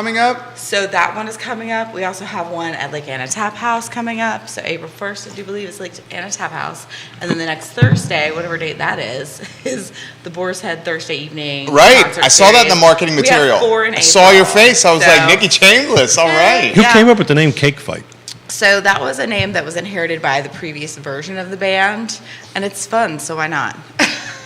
coming up? So that one is coming up. We also have one at Lake Anna Tap House coming up. So April 1st, I do believe, is Lake Anna Tap House. And then the next Thursday, whatever date that is the Boar's Head Thursday evening. Right. concert I saw that in the series. marketing material. We have 4 in I April. saw your face. I was So- like, Nikki Chambliss. All right. Who Yeah. came up with the name Cake Fight? So that was a name that was inherited by the previous version of the band. And it's fun, so why not?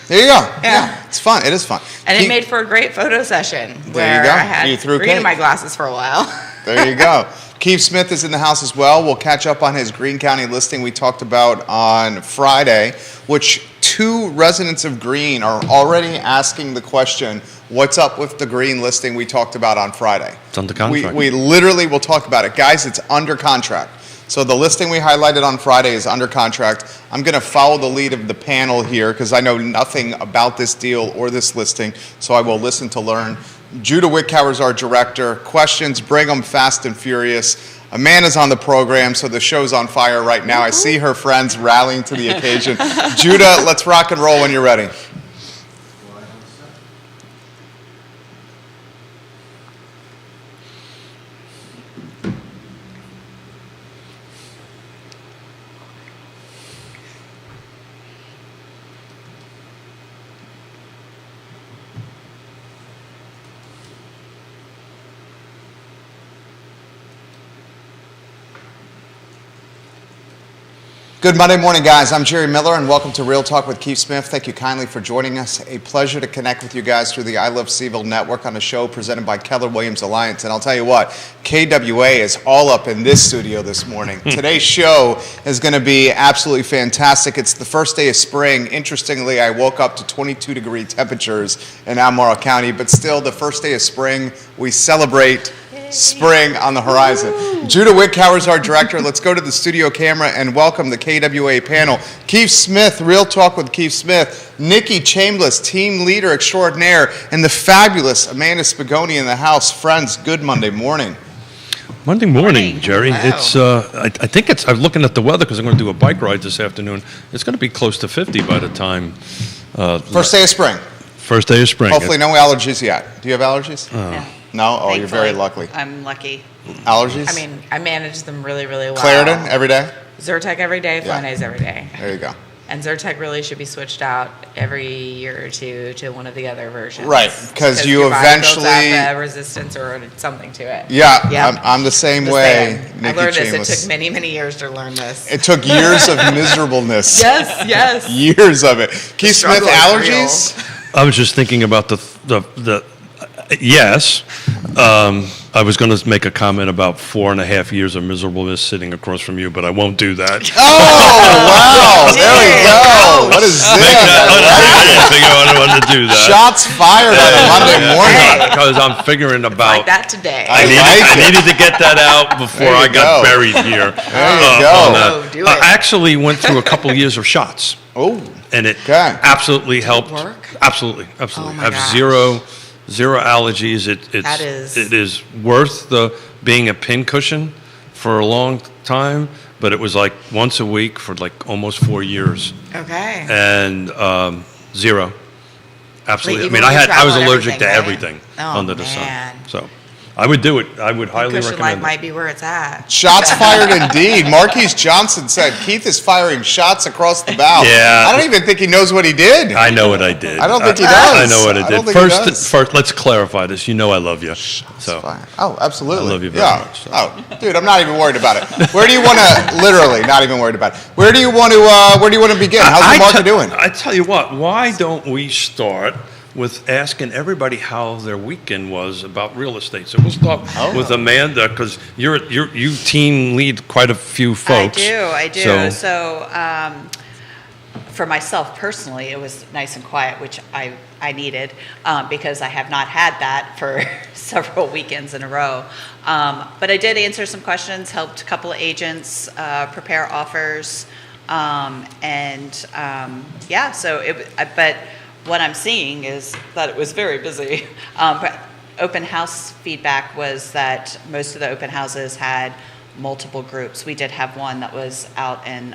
There you go. Yeah. It's fun. It is fun. And it made for a great photo session There you where go. I had You threw green in cake. my glasses for a while. There you go. Keith Smith is in the house as well. We'll catch up on his Greene County listing we talked about on Friday, which 2 residents of Greene are already asking the question, what's up with the Greene listing we talked about on Friday? It's under contract. We literally will talk about it. Guys, it's under contract. So the listing we highlighted on Friday is under contract. I'm going to follow the lead of the panel here because I know nothing about this deal or this listing, so I will listen to learn. Judah Wickhauer is our director. Questions, bring them fast and furious. Amanda's on the program, so the show's on fire right now. I see her friends rallying to the occasion. Judah, let's rock and roll when you're ready. Good Monday morning, guys. I'm Jerry Miller, and welcome to Real Talk with Keith Smith. Thank you kindly for joining us. A pleasure to connect with you guys through the I Love Seville Network on a show presented by Keller Williams Alliance. And I'll tell you what, KWA is all up in this studio this morning. Today's show is going to be absolutely fantastic. It's the first day of spring. Interestingly, I woke up to 22-degree temperatures in Albemarle County, but still, the first day of spring, we celebrate spring on the horizon. Judah Wickhauer is our director. Let's go to the studio camera and welcome the KWA panel. Keith Smith, Real Talk with Keith Smith, Nikki Chambliss, team leader extraordinaire, and the fabulous Amanda Spigoni in the house. Friends, good Monday morning. Monday morning, Jerry. Wow. It's I think it's. I'm looking at the weather because I'm going to do a bike ride this afternoon. It's going to be close to 50 by the time. First day of spring. First day of spring. Hopefully no allergies yet. Do you have allergies? Yeah. No? Oh, you're very Thankfully, lucky. I'm lucky. Allergies? I mean, I manage them really, really well. Claritin every day? Zyrtec every day, Yeah. Flonase every day. There you go. And Zyrtec really should be switched out every year or two to one of the other versions. Right, 'cause you your body builds eventually- up a resistance or something to it. Yeah, Yep. I'm the same Just way. saying. I Nikki learned this. It Chambliss. took many, many years to learn this. It took years of miserableness. Yes, yes. Years of it. Keith Smith, struggle is allergies? I was just thinking about the yes. I was going to make a comment about 4.5 years of miserableness sitting across from you, but I won't do that. Oh, wow. There we go. What is I this? didn't think I wanted to do that. Shots fired on a Monday morning. Because I'm figuring about. Like that today. I I like it. needed to get that out before There you I got go. buried here. There you go. on that. Oh, do I it. actually went through a couple years of shots, Oh, and it Okay. absolutely helped. work? Absolutely. Oh my Have gosh. zero allergies. It is worth the being a pincushion for a long time, but it was like once a week for like almost 4 years, Okay. and zero. Absolutely. Like, I even when you I was travel and allergic to everything, everything right? Oh, under the man. sun. So I would do it. I would highly Cushion life recommend it. might be where it's at. shots fired indeed. Marquise Johnson said Keith is firing shots across the bow. Yeah. I don't even think he knows what he did. I know what I did. I don't think he I does. know what I I did. don't think he does. First, let's clarify this. You know I love you. So Fine. Oh, absolutely. I love you very yeah. much, so. Oh, dude, I'm not even worried about it. Where do you want to? Literally, not even worried about it. Where do you want to begin? How's the market doing? I tell you what. Why don't we start with asking everybody how their weekend was about real estate? So we'll start with Amanda because you team lead quite a few folks. I do. So, So, for myself personally, it was nice and quiet, which I needed because I have not had that for several weekends in a row. But I did answer some questions, helped a couple of agents prepare offers, yeah. So, but what I'm seeing is that it was very busy. But open house feedback was that most of the open houses had multiple groups. We did have one that was out in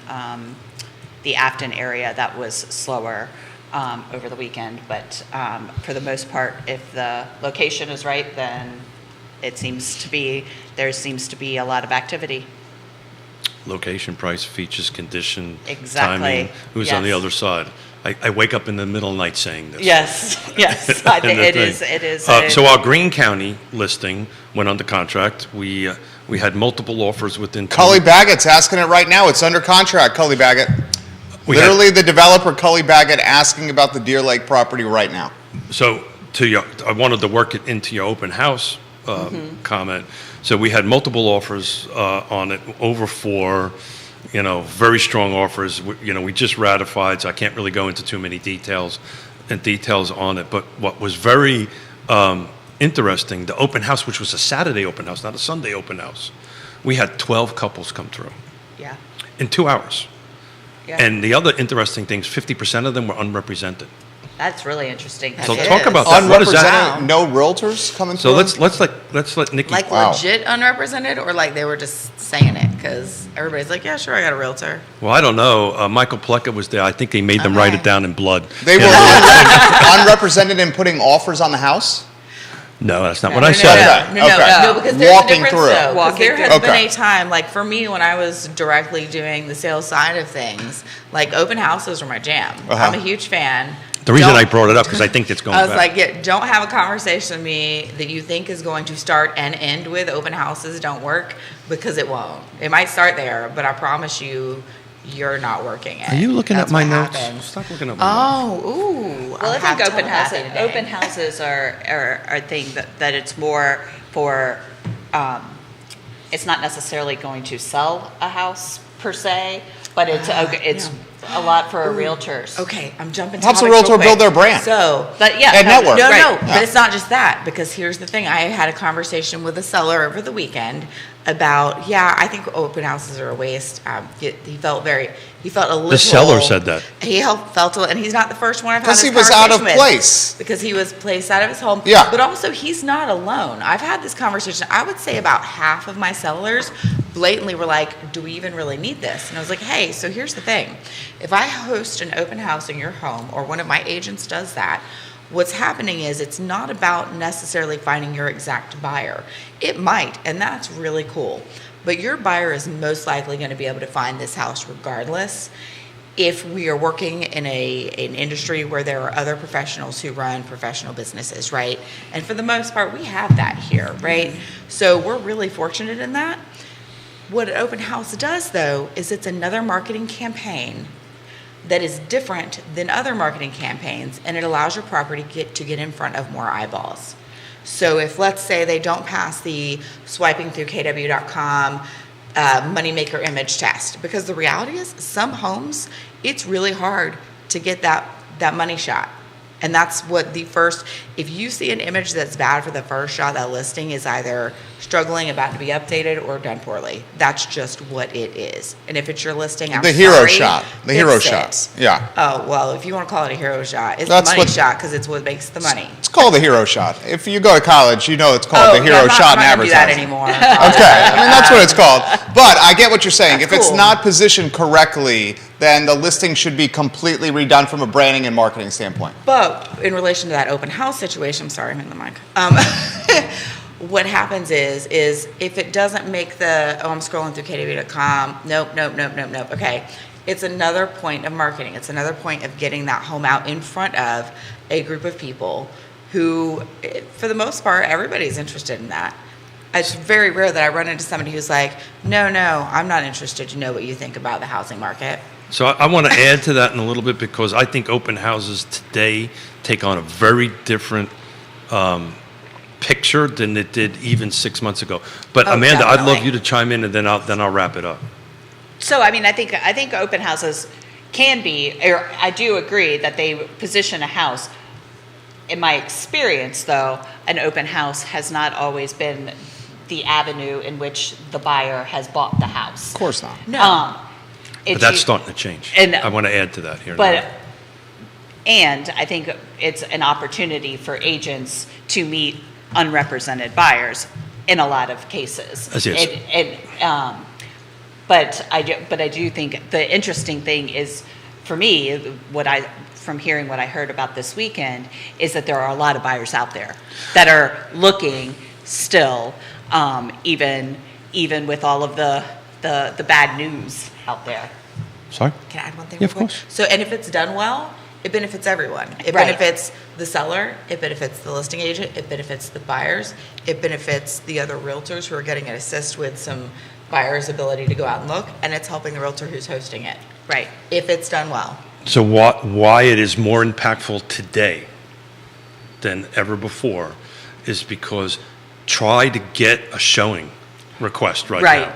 the Afton area that was slower over the weekend, but for the most part, if the location is right, then there seems to be a lot of activity. Location, price, features, condition, Exactly. timing. Who's on the Yes. other side? I wake up in the middle of the night saying this. Yes, I think And the it is. thing. So our Greene County listing went under contract. We had multiple offers within. Cully Baggett's asking it right now. It's under contract, Cully Baggett. We had- Literally, the developer, Cully Baggett, asking about the Deer Lake property right now. So I wanted to work it into your open house comment. So we had multiple offers on it, over 4, very strong offers. We just ratified, so I can't really go into too many details on it. But what was very interesting, the open house, which was a Saturday open house, not a Sunday open house, we had 12 couples come through Yeah. in 2 hours. Yeah. And the other interesting thing is 50% of them were unrepresented. That's really interesting. So It talk is. about that. What is that? Unrepresented, no realtors coming So through? let's let Nikki. Like Wow. legit unrepresented, or like they were just saying it because everybody's like, yeah, sure, I got a realtor. Well, I don't know. Michael Pleca was there. I think they made them write Okay. it down in blood. They were unrepresented and putting offers on the house? No, that's not No, what no, I no, said. Okay, No, okay. no, because there's Walking a difference through. though. 'Cause Walking there has through. been Okay. a time, like for me, when I was directly doing the sales side of things, like open houses were my jam. Uh-huh. I'm a huge fan. The reason Don't- I brought it up because I think it's going I was back. like, yeah, don't have a conversation with me that you think is going to start and end with open houses don't work, because it won't. It might start there, but I promise you, you're not working it. Are you looking That's at my what notes? happens. Stop looking at my notes. Oh, ooh. Well, I have think open telepathy houses, today. open houses are a thing that it's more for, it's not necessarily going to sell a house per se, but it's a lot for realtors. Okay, I'm jumping. Helps a topics real realtor build quick. their brand. So, But yeah. And no, network. no, right. no, Yeah. but it's not just that, because here's the thing. I had a conversation with a seller over the weekend about, I think open houses are a waste. He felt a little. The seller said that. And he's not the first one I've had Because this he was out of conversation with. place. Because he was placed out of his home. Yeah. But also, he's not alone. I've had this conversation. I would say about half of my sellers blatantly were like, do we even really need this? And I was like, hey, so here's the thing. If I host an open house in your home, or one of my agents does that, what's happening is it's not about necessarily finding your exact buyer. It might, and that's really cool. But your buyer is most likely going to be able to find this house regardless, if we are working in an industry where there are other professionals who run professional businesses, right? And for the most part, we have that here, right? So we're really fortunate in that. What an open house does, though, is it's another marketing campaign that is different than other marketing campaigns, and it allows your property to get in front of more eyeballs. So if, let's say, they don't pass the swiping through KW.com moneymaker image test, because the reality is some homes, it's really hard to get that money shot. And that's what if you see an image that's bad for the first shot, that listing is either struggling, about to be updated, or done poorly. That's just what it is. And if it's your listing, I'm The hero sorry, shot. The hero fix it. shot. Yeah. Oh, well, if you want to call it a hero shot, it's That's the money what- shot, because it's what makes the money. It's called the hero shot. If you go to college, you know it's called the Oh, hero I'm not- shot in I'm not gonna do that advertising. anymore. Okay, I mean, that's what it's called. But I get what you're saying. That's If it's cool. not positioned correctly, then the listing should be completely redone from a branding and marketing standpoint. But in relation to that open house situation, I'm sorry, I'm in the mic. What happens is if it doesn't make I'm scrolling through KW.com, nope. Okay. It's another point of marketing. It's another point of getting that home out in front of a group of people who, for the most part, everybody's interested in that. It's very rare that I run into somebody who's like, no, I'm not interested to know what you think about the housing market. So I want to add to that in a little bit, because I think open houses today take on a very different picture than it did even 6 months ago. But Oh, Amanda, I'd love definitely. you to chime in, and then I'll wrap it up. So, I mean, I think open houses can be, or I do agree that they position a house. In my experience, though, an open house has not always been the avenue in which the buyer has bought the house. Of course not. No. But that's starting to change. and- I want to add to that here. But, and I think it's an opportunity for agents to meet unrepresented buyers in a lot of cases. Yes. But I do think the interesting thing is, for me, from hearing what I heard about this weekend, is that there are a lot of buyers out there that are looking still, even with all of the bad news out there. Sorry? Can I add one thing? Yeah, real of quick? course. So, and if it's done well, it benefits everyone. It Right. benefits the seller, it benefits the listing agent, it benefits the buyers, it benefits the other realtors who are getting an assist with some buyer's ability to go out and look, and it's helping the realtor who's hosting it, Right. if it's done well. So why it is more impactful today than ever before is because try to get a showing request right now.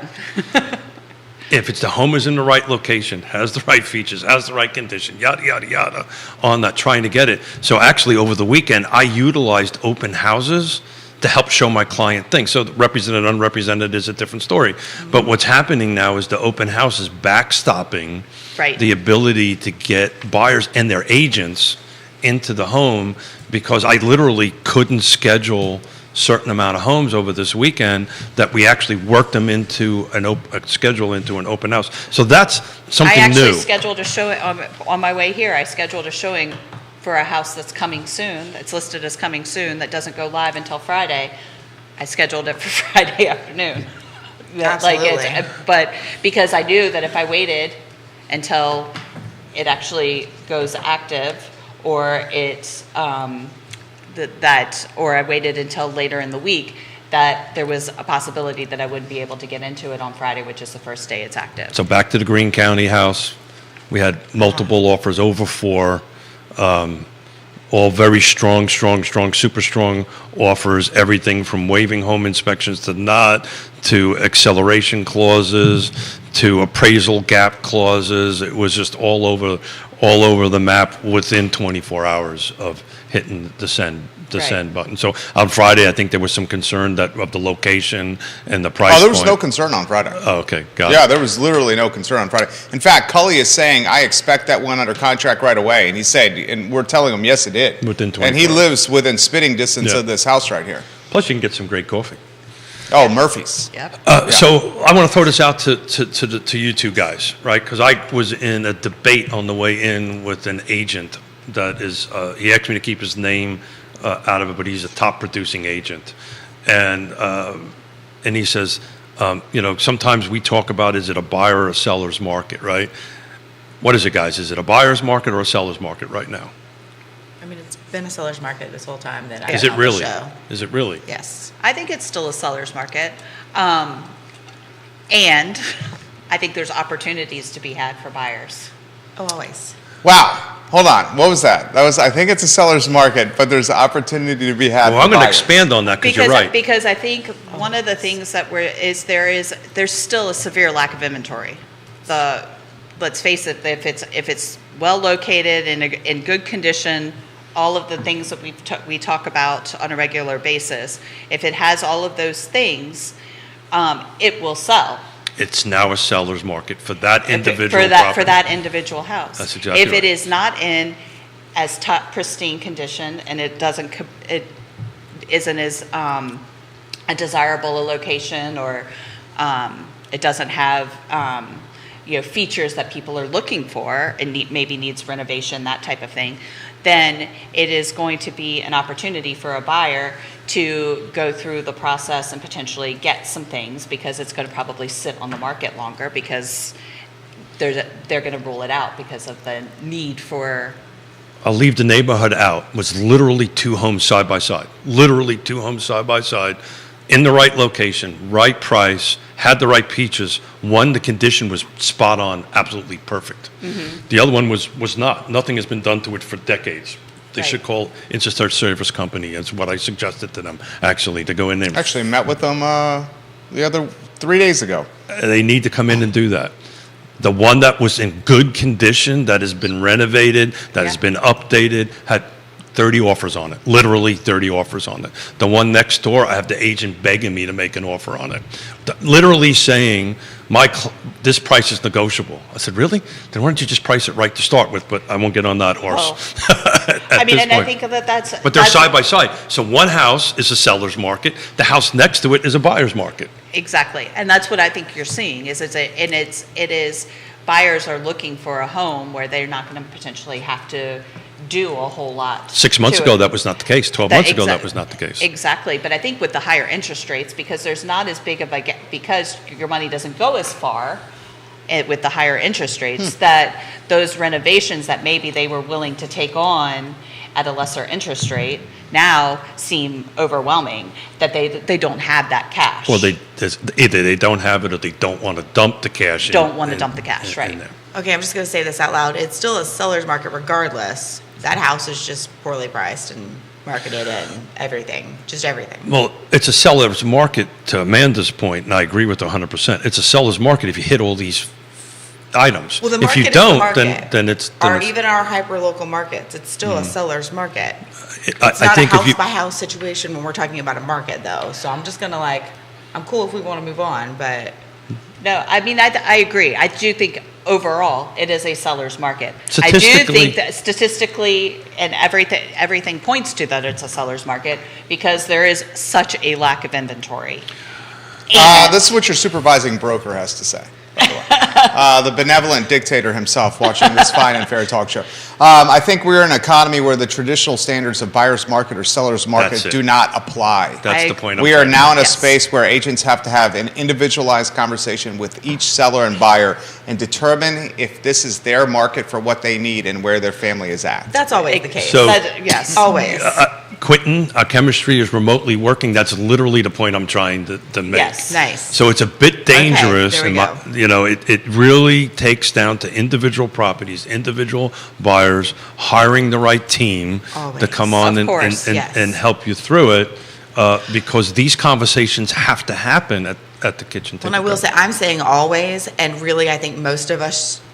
If it's the home is in the right location, has the right features, has the right condition, yada, yada, yada, on that, trying to get it. So actually, over the weekend, I utilized open houses to help show my client things. So represented, unrepresented is a different story. But what's happening now is the open house is backstopping Right. the ability to get buyers and their agents into the home, because I literally couldn't schedule certain amount of homes over this weekend that we actually worked them into a schedule into an open house. So that's something I actually new. scheduled a showing, on my way here, I scheduled a showing for a house that's coming soon, that's listed as coming soon, that doesn't go live until Friday. I scheduled it for Friday afternoon. Absolutely. But because I knew that if I waited until it actually goes active, or or I waited until later in the week, that there was a possibility that I wouldn't be able to get into it on Friday, which is the first day it's active. So back to the Greene County house, we had multiple offers, over 4, all very strong, super strong offers, everything from waiving home inspections to not, to acceleration clauses, to appraisal gap clauses. It was just all over the map within 24 hours of hitting the send Right. button. So on Friday, I think there was some concern of the location and the price Oh, there was point. no concern on Friday. Oh, okay, got it. Yeah, there was literally no concern on Friday. In fact, Cully is saying, I expect that one under contract right away. And he said, and we're telling him, yes, it did. Within And he 24 lives within spitting distance Yeah. of this house right here. Plus, you can get some great coffee. Oh, Murphy's. Yep. So I want to throw this out to you two guys, right? Because I was in a debate on the way in with an agent that is, he asked me to keep his name out of it, but he's a top producing agent. And he says, sometimes we talk about, is it a buyer or a seller's market, right? What is it, guys? Is it a buyer's market or a seller's market right now? I mean, it's been a seller's market this whole time that I've Is been it on the really? show. Is it really? Yes. I think it's still a seller's market. And I think there's opportunities to be had for buyers. Oh, always. Wow. Hold on. What was that? I think it's a seller's market, but there's opportunity to be had Well, for I'm going to buyers. expand on that because you're right. Because I think one of the things that there's still a severe lack of inventory. Let's face it, if it's well located in good condition, all of the things that we talk about on a regular basis, if it has all of those things, it will sell. It's now a seller's market for that individual for property. that individual house. That's exactly If right. it is not in as pristine condition, and it isn't as a desirable a location, or it doesn't have features that people are looking for, and maybe needs renovation, that type of thing, then it is going to be an opportunity for a buyer to go through the process and potentially get some things, because it's going to probably sit on the market longer, because they're going to rule it out because of the need for. I'll leave the neighborhood out. Was literally 2 homes side by side. Literally 2 homes side by side, in the right location, right price, had the right features. One, the condition was spot on, absolutely perfect. Mm-hmm. The other one was not. Nothing has been done to it for decades. They Right. should call Interstart Service Company. Is what I suggested to them, actually, to go in there. Actually met with them the other 3 days ago. They need to come in and do that. The one that was in good condition, that has been renovated, that has Yeah. been updated, had 30 offers on it, literally 30 offers on it. The one next door, I have the agent begging me to make an offer on it. Literally saying, this price is negotiable. I said, really? Then why don't you just price it right to start with? But I won't get on that horse. I mean, and I think that that's. But they're side by side. So one house is a seller's market. The house next to it is a buyer's market. Exactly, and that's what I think you're seeing. It is buyers are looking for a home where they're not going to potentially have to do a whole lot. 6 months to ago, it. that was not the case. 12 That months ago, that exact- was not the case. Exactly, but I think with the higher interest rates, because there's not as big of a, because your money doesn't go as far with the higher interest rates, that those renovations that maybe they were willing to take on at a lesser interest rate now seem overwhelming, that they don't have that cash. Well, either they don't have it or they don't want to dump the cash. Don't want to dump the cash, right. there. Okay, I'm just going to say this out loud. It's still a seller's market regardless. That house is just poorly priced and marketed and everything, just everything. Well, it's a seller's market, to Amanda's point, and I agree with her 100%. It's a seller's market if you hit all these items. Well, the If market you is the don't, market. then it's... Or even our hyper-local markets, it's still a seller's market. It's not a think if you... house-by-house situation when we're talking about a market, though. So I'm just going to I'm cool if we want to move on, but No, I mean, I agree. I do think overall it is a seller's market. I do Statistically- think that statistically and everything points to that it's a seller's market because there is such a lack of inventory. And- This is what your supervising broker has to say, by the way. The benevolent dictator himself watching this fine and fair talk show. I think we're in an economy where the traditional standards of buyer's market or seller's That's market it. do not apply. That's I- the point I'm We are trying to now in a Yes. space where agents have to have an individualized conversation with each seller and buyer and determine if this is their market for what they need and where their family is at. that's always the case. So- Yes. Always. Quentin, chemistry is remotely working. That's literally the point I'm trying to make. Yes. Nice. So it's a bit dangerous. there we It really takes down to individual properties, individual buyers, hiring the right team to Always. come on Of and, course, yes. and help you through it, because these conversations have to happen at the kitchen table. And I will say, I'm saying always, and really, I think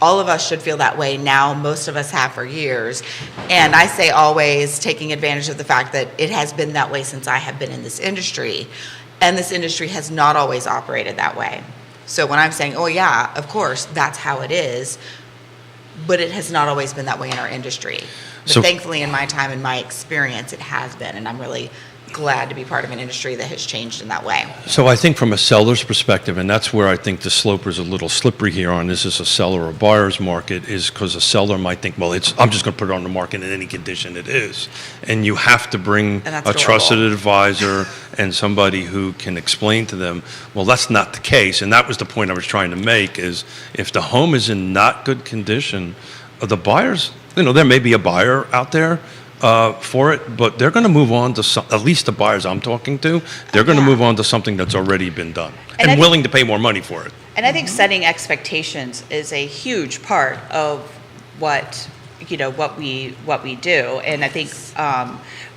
all of us should feel that way now. Most of us have for years. And I say always, taking advantage of the fact that it has been that way since I have been in this industry. And this industry has not always operated that way. So when I'm saying, oh yeah, of course, that's how it is, but it has not always been that way in our industry. But So- thankfully, in my time and my experience, it has been. And I'm really glad to be part of an industry that has changed in that way. So I think from a seller's perspective, and that's where I think the slope is a little slippery here on this is a seller or buyer's market, is because a seller might think, well, I'm just going to put it on the market in any condition it is. And you have to bring And that's a adorable. trusted advisor and somebody who can explain to them, well, that's not the case. And that was the point I was trying to make, is if the home is in not good condition, the buyers, there may be a buyer out there for it, but they're going to move on to at least the buyers I'm talking to, they're going to Yeah. move on to something that's already been done And I and think- willing to pay more money for it. And I think setting expectations is a huge part of what we do. And I think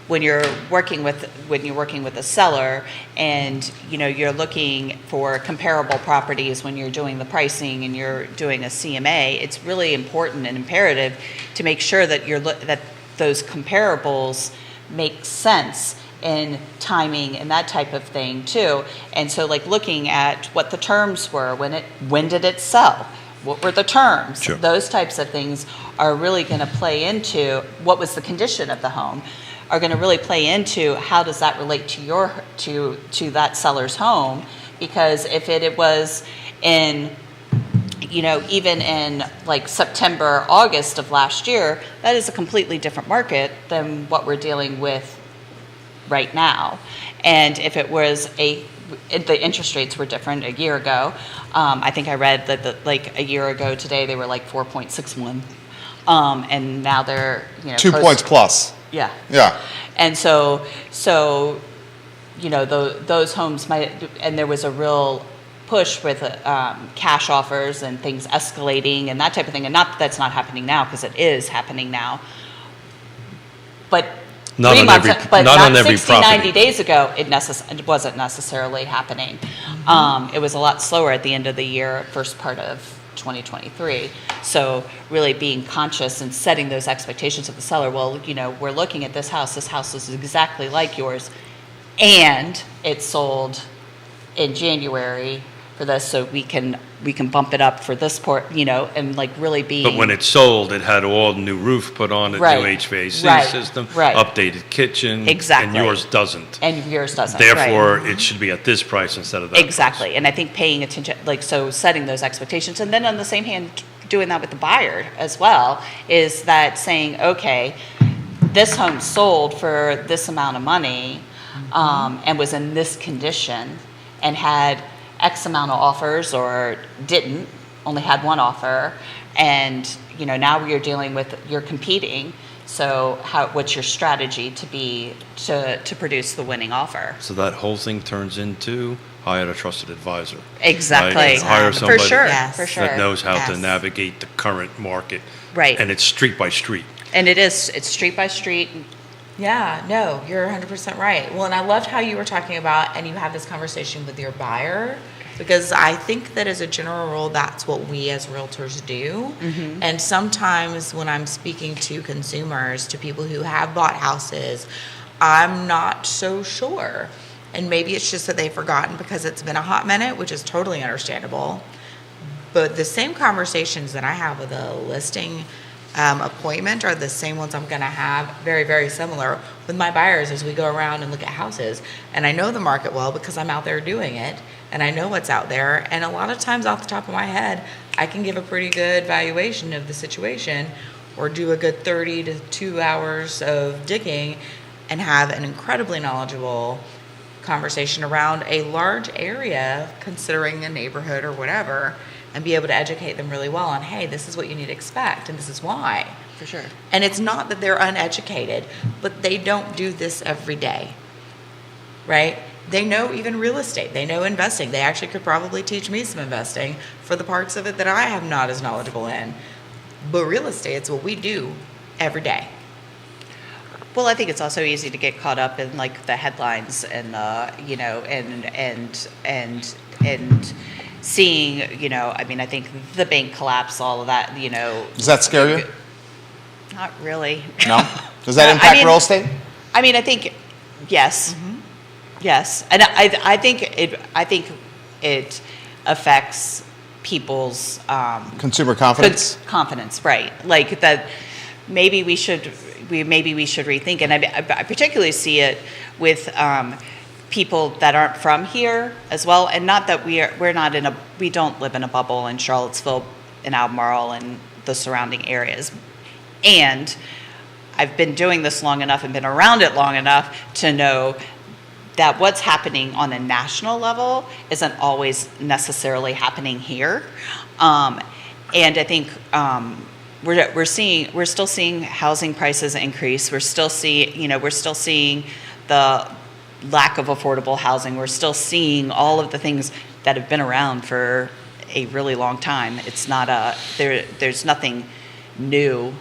when you're working with a seller and you're looking for comparable properties when you're doing the pricing and you're doing a CMA, it's really important and imperative to make sure that that those comparables make sense in timing and that type of thing too. And so looking at what the terms were, when did it sell? What were the terms? Sure. Those types of things are really going to play into what was the condition of the home, are going to really play into how does that relate to to that seller's home. Because if it was in even in September, August of last year, that is a completely different market than what we're dealing with right now. And if it was the interest rates were different a year ago. I think I read that a year ago today they were 4.61, and now they're 2 close- points plus. Yeah. Yeah. And so those homes might, and there was a real push with cash offers and things escalating and that type of thing. And not that that's not happening now, because it is happening now. But Not 3 on months, every- but not not on every 60, property. 90 days ago, it wasn't necessarily happening. It was a lot slower at the end of the year, first part of 2023. So really being conscious and setting those expectations of the seller. Well, we're looking at this house. This house is exactly like yours, and it sold in January for this, so we can bump it up for this port, and really being. But when it sold, it had all new roof put on it, Right. new HVAC Right. system, Right. updated kitchen. Exactly. And yours doesn't. And yours doesn't. right. Therefore, it should be at this price instead of that. Exactly, and I think paying attention, so setting those expectations, and then on the same hand, doing that with the buyer as well, is that saying, okay, this home sold for this amount of money, and was in this condition, and had X amount of offers, or didn't, only had one offer, and, you know, now you're dealing with, you're competing, so what's your strategy to produce the winning offer? So that whole thing turns into hire a trusted advisor. Exactly. Right? Hire For somebody sure, Yes. for sure. that knows how to Yes. navigate the current market. Right. And it's street by street. And it's street by street. Yeah, no, you're 100% right. Well, and I loved how you were talking about, and you had this conversation with your buyer, because I think that as a general rule, that's what we as realtors do. And sometimes when I'm speaking to consumers, to people who have bought houses, I'm not so sure. And maybe it's just that they've forgotten because it's been a hot minute, which is totally understandable. But the same conversations that I have with a listing appointment are the same ones I'm going to have, very, very similar with my buyers as we go around and look at houses. And I know the market well because I'm out there doing it, and I know what's out there. And a lot of times off the top of my head, I can give a pretty good valuation of the situation, or do a good 30 to 2 hours of digging and have an incredibly knowledgeable conversation around a large area, considering a neighborhood or whatever, and be able to educate them really well on, hey, this is what you need to expect, and this is why. For sure. And it's not that they're uneducated, but they don't do this every day, right? They know even real estate. They know investing. They actually could probably teach me some investing for the parts of it that I am not as knowledgeable in. But real estate, it's what we do every day. Well, I think it's also easy to get caught up in like the headlines and you know, and seeing, you know, I mean, I think the bank collapse, all of that, you know. Does that scare you? Not really. No? Does that I impact mean- real estate? I mean, I think yes, yes, and I think it affects people's Consumer confidence? confidence, right? Like that, maybe we should rethink, and I particularly see it with people that aren't from here as well, and not that we don't live in a bubble in Charlottesville, in Albemarle, and the surrounding areas, and I've been doing this long enough and been around it long enough to know that what's happening on a national level isn't always necessarily happening here. And I think we're still seeing housing prices increase. We're still seeing the lack of affordable housing. We're still seeing all of the things that have been around for a really long time. It's not there's nothing new,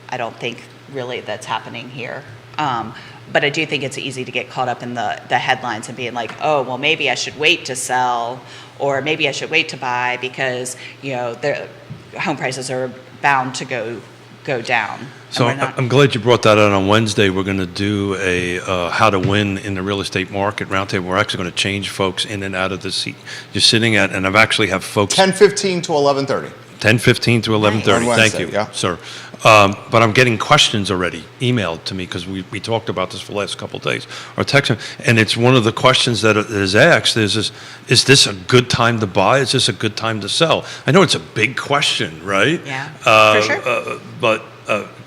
I don't think, really, that's happening here. But I do think it's easy to get caught up in the headlines and being like, oh, well, maybe I should wait to sell, or maybe I should wait to buy because, you know, the home prices are bound to go down. And So we're not- I'm glad you brought that out. On Wednesday, we're going to do a how to win in the real estate market roundtable. We're actually going to change folks in and out of the seat you're sitting at, and I've actually have folks 10:15 to 11:30. 10:15 to 11:30. On Thank Wednesday, you, yeah. sir. But I'm getting questions already emailed to me because we talked about this for the last couple of days, or text, and it's one of the questions that is asked is this a good time to buy? Is this a good time to sell? I know it's a big question, right? Yeah, for sure. But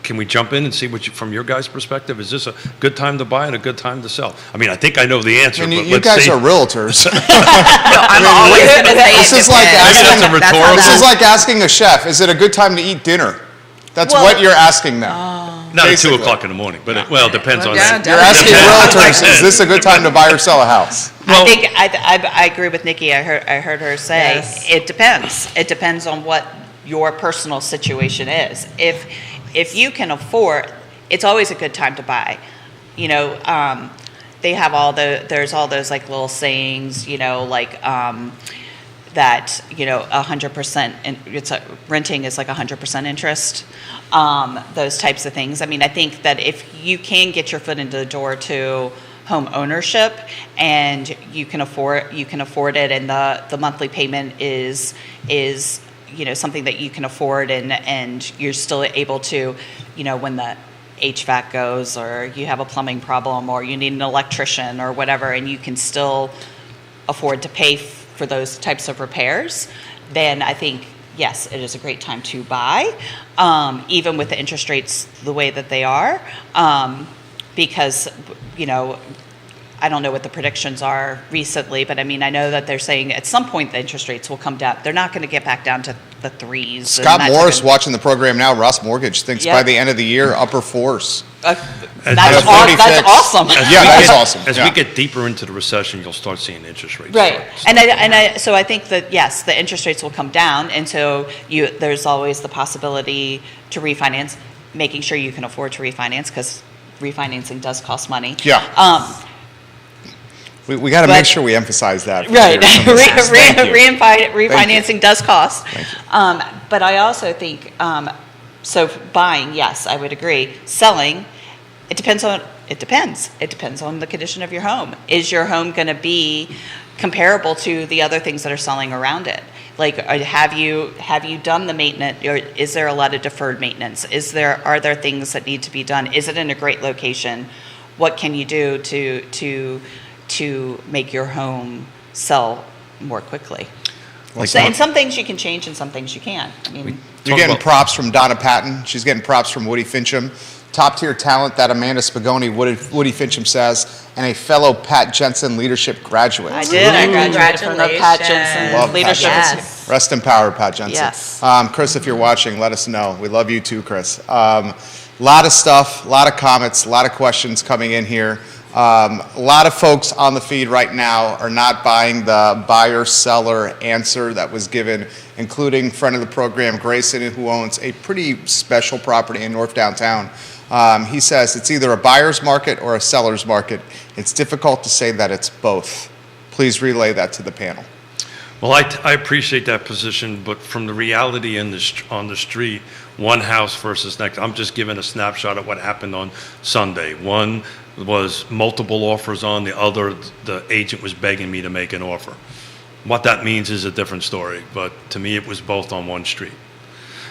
can we jump in and see from your guys' perspective, is this a good time to buy and a good time to sell? I mean, I think I know the answer, I mean, but you let's guys see. are realtors. I'm always going to say This it is like depends. Maybe that's a That's how rhetorical- This that- is like asking a chef, is it a good time to eat dinner? That's Well- what you're asking them. Not at basically. 2 o'clock in the morning, but it depends on Yeah, that. You're asking realtors, is this a good time to buy or sell a house? Well- I think I agree with Nikki. I heard her say Yes. it depends. It depends on what your personal situation is. If you can afford, it's always a good time to buy. You know, they have there's all those like little sayings, you know, like that, you know, 100%, renting is like 100% interest. Those types of things. I mean, I think that if you can get your foot into the door to home ownership and you can afford it, and the monthly payment is you know, something that you can afford, and you're still able to, you know, when the HVAC goes, or you have a plumbing problem, or you need an electrician or whatever, and you can still afford to pay for those types of repairs, then I think yes, it is a great time to buy, even with the interest rates the way that they are, because, I don't know what the predictions are recently, but I mean, I know that they're saying at some point the interest rates will come down. They're not going to get back down to the threes. Scott Morris watching the program now. Ross Mortgage thinks Yep. by the end of the year, upper fours. That's That's awesome. Yeah, that's awesome. As Yeah. we get deeper into the recession, you'll start seeing interest rates. Right, start- so I think that, yes, the interest rates will come down, and so there's always the possibility to refinance, making sure you can afford to refinance, because refinancing does cost money. Yeah. We got to But- make sure we emphasize that. for Right, your listeners. Thank you. refinancing does cost. Thank you. But I also think, so buying, yes, I would agree. Selling, it depends. It depends on the condition of your home. Is your home going to be comparable to the other things that are selling around it? Like, have you done the maintenance, or is there a lot of deferred maintenance? Are there things that need to be done? Is it in a great location? What can you do to make your home sell more quickly? And some things you can change, and some things you can't. I mean, You're Talk getting about- props from Donna Patton. She's getting props from Woody Fincham. Top tier talent that Amanda Spagoni, Woody Fincham says, and a fellow Pat Jensen leadership graduate. I did. I graduated from the Pat Jensen Love Pat Leadership. Jensen. Yes. Rest in power, Pat Jensen. Yes. Chris, if you're watching, let us know. We love you too, Chris. Lot of stuff, a lot of comments, a lot of questions coming in here. A lot of folks on the feed right now are not buying the buyer-seller answer that was given, including friend of the program, Grayson, who owns a pretty special property in North Downtown. He says it's either a buyer's market or a seller's market. It's difficult to say that it's both. Please relay that to the panel. Well, I appreciate that position, but from the reality on the street, one house versus next, I'm just giving a snapshot of what happened on Sunday. One was multiple offers on, the other, the agent was begging me to make an offer. What that means is a different story, but to me, it was both on one street.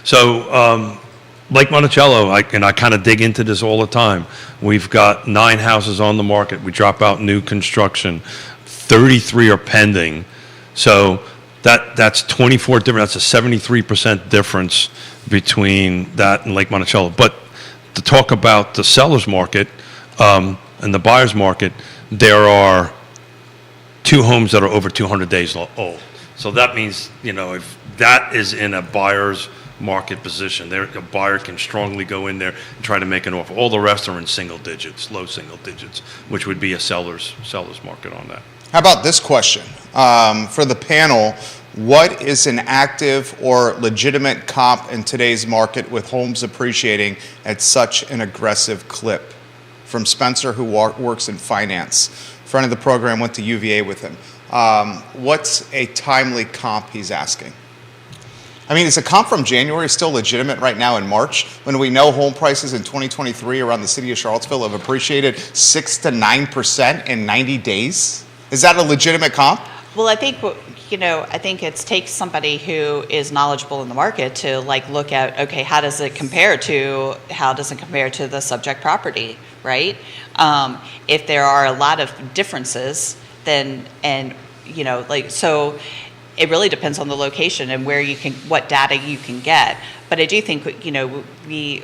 So, Lake Monticello, I kind of dig into this all the time. We've got 9 houses on the market. We drop out new construction. 33 are pending. So that's 24 different, that's a 73% difference between that and Lake Monticello. But to talk about the seller's market and the buyer's market, there are 2 homes that are over 200 days old. So that means, if that is in a buyer's market position, a buyer can strongly go in there and try to make an offer. All the rest are in single digits, low single digits, which would be a seller's market on that. How about this question? For the panel, what is an active or legitimate comp in today's market with homes appreciating at such an aggressive clip? From Spencer, who works in finance. Friend of the program, went to UVA with him. What's a timely comp, he's asking? I mean, is a comp from January still legitimate right now in March, when we know home prices in 2023 around the city of Charlottesville have appreciated 6 to 9% in 90 days? Is that a legitimate comp? Well, I think it takes somebody who is knowledgeable in the market to look at, okay, how does it compare to the subject property, right? If there are a lot of differences, then so it really depends on the location and what data you can get. But I do think we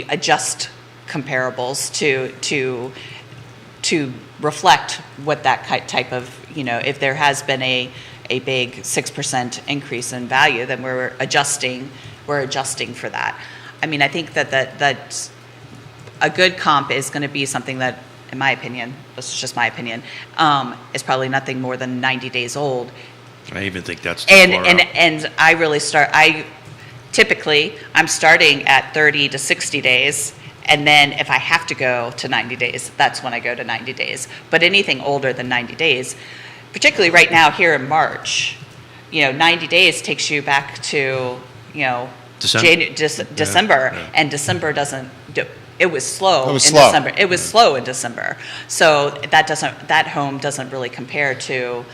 adjust comparables to reflect what that type of, if there has been a big 6% increase in value, then we're adjusting for that. I mean, I think that a good comp is going to be something that, in my opinion, this is just my opinion, is probably nothing more than 90 days old. I even think that's too far out. And I'm starting at 30 to 60 days. And then if I have to go to 90 days, that's when I go to 90 days. But anything older than 90 days, particularly right now here in March, 90 days takes you back to, December. Yeah. And December it was slow in slow. December. It was slow in December. So that home doesn't really compare to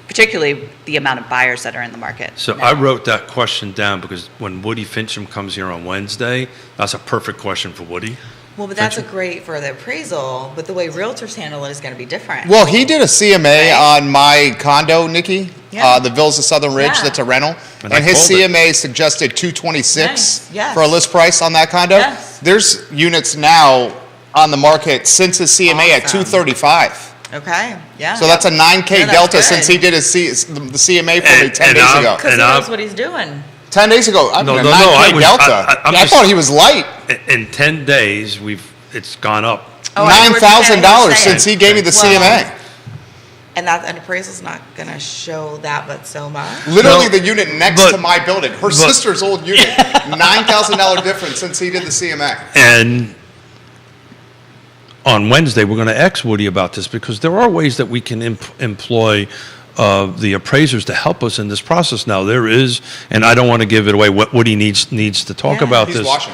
particularly the amount of buyers that are in the market. So now. I wrote that question down because when Woody Fincham comes here on Wednesday, that's a perfect question for Woody. Well, but that's great for the appraisal, but the way realtors handle it is going to be different. Well, he did a CMA on my condo, Nikki, Yeah. The Villas of Southern Ridge, Yeah. that's a rental. And And I his called it. CMA suggested 226 Nice. Yes. for a list price on that condo. Yes. There's units now on the market since his CMA at Awesome. 235. Okay, yeah. So that's a 9K Yeah, that's delta good. since he did his the CMA for me 10 And days I'm- ago. Because he and knows I'm- what he's doing. 10 days ago, I No, mean, a no, 9K I was- delta. I'm I just- thought he was light. In 10 days, it's gone up. Oh, I see what you're saying. $9,000 since he gave me the Well, CMA. And an appraisal's not gonna show that, but so much. Literally No, the unit next but- to my building, her sister's old unit, $9,000 difference since he did the CMA. And on Wednesday, we're going to ask Woody about this because there are ways that we can employ the appraisers to help us in this process. Now, there is, and I don't want to give it away, what Woody needs to talk Yeah. about He's this watching.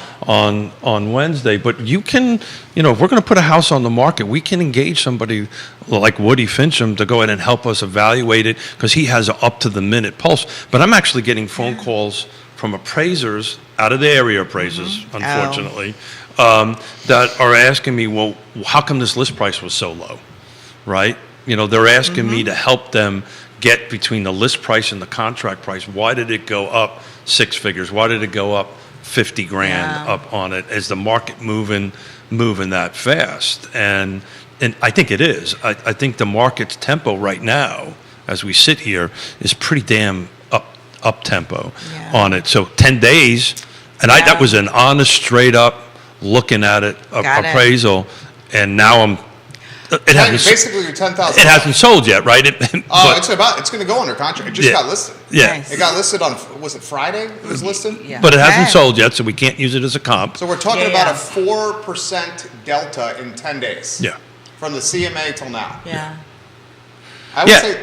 on Wednesday. But you can, if we're going to put a house on the market, we can engage somebody like Woody Fincham to go ahead and help us evaluate it because he has an up-to-the-minute pulse. But I'm actually getting phone calls from appraisers, out of the area appraisers, unfortunately, that are asking me, well, how come this list price was so low, right? They're asking me to help them get between the list price and the contract price. Why did it go up 6 figures? Why did it go up 50 grand Yeah. up on it? Is the market moving that fast? And I think it is. I think the market's tempo right now, as we sit here, is pretty damn up tempo Yeah. on it. So 10 days, and Yeah. that was an honest, straight up looking at it Got it. appraisal, and now it hasn't Basically, your $10,000. it hasn't sold yet, right? Oh, it's going to go under contract. It just Yeah. got listed. Yeah, Nice. It got listed on, was it Friday it was listed? Yeah. but it hasn't Okay. sold yet, so we can't use it as a comp. So we're talking Yeah, about yeah. a 4% delta in 10 days. Yeah, From the CMA till now. Yeah. I would yeah, say,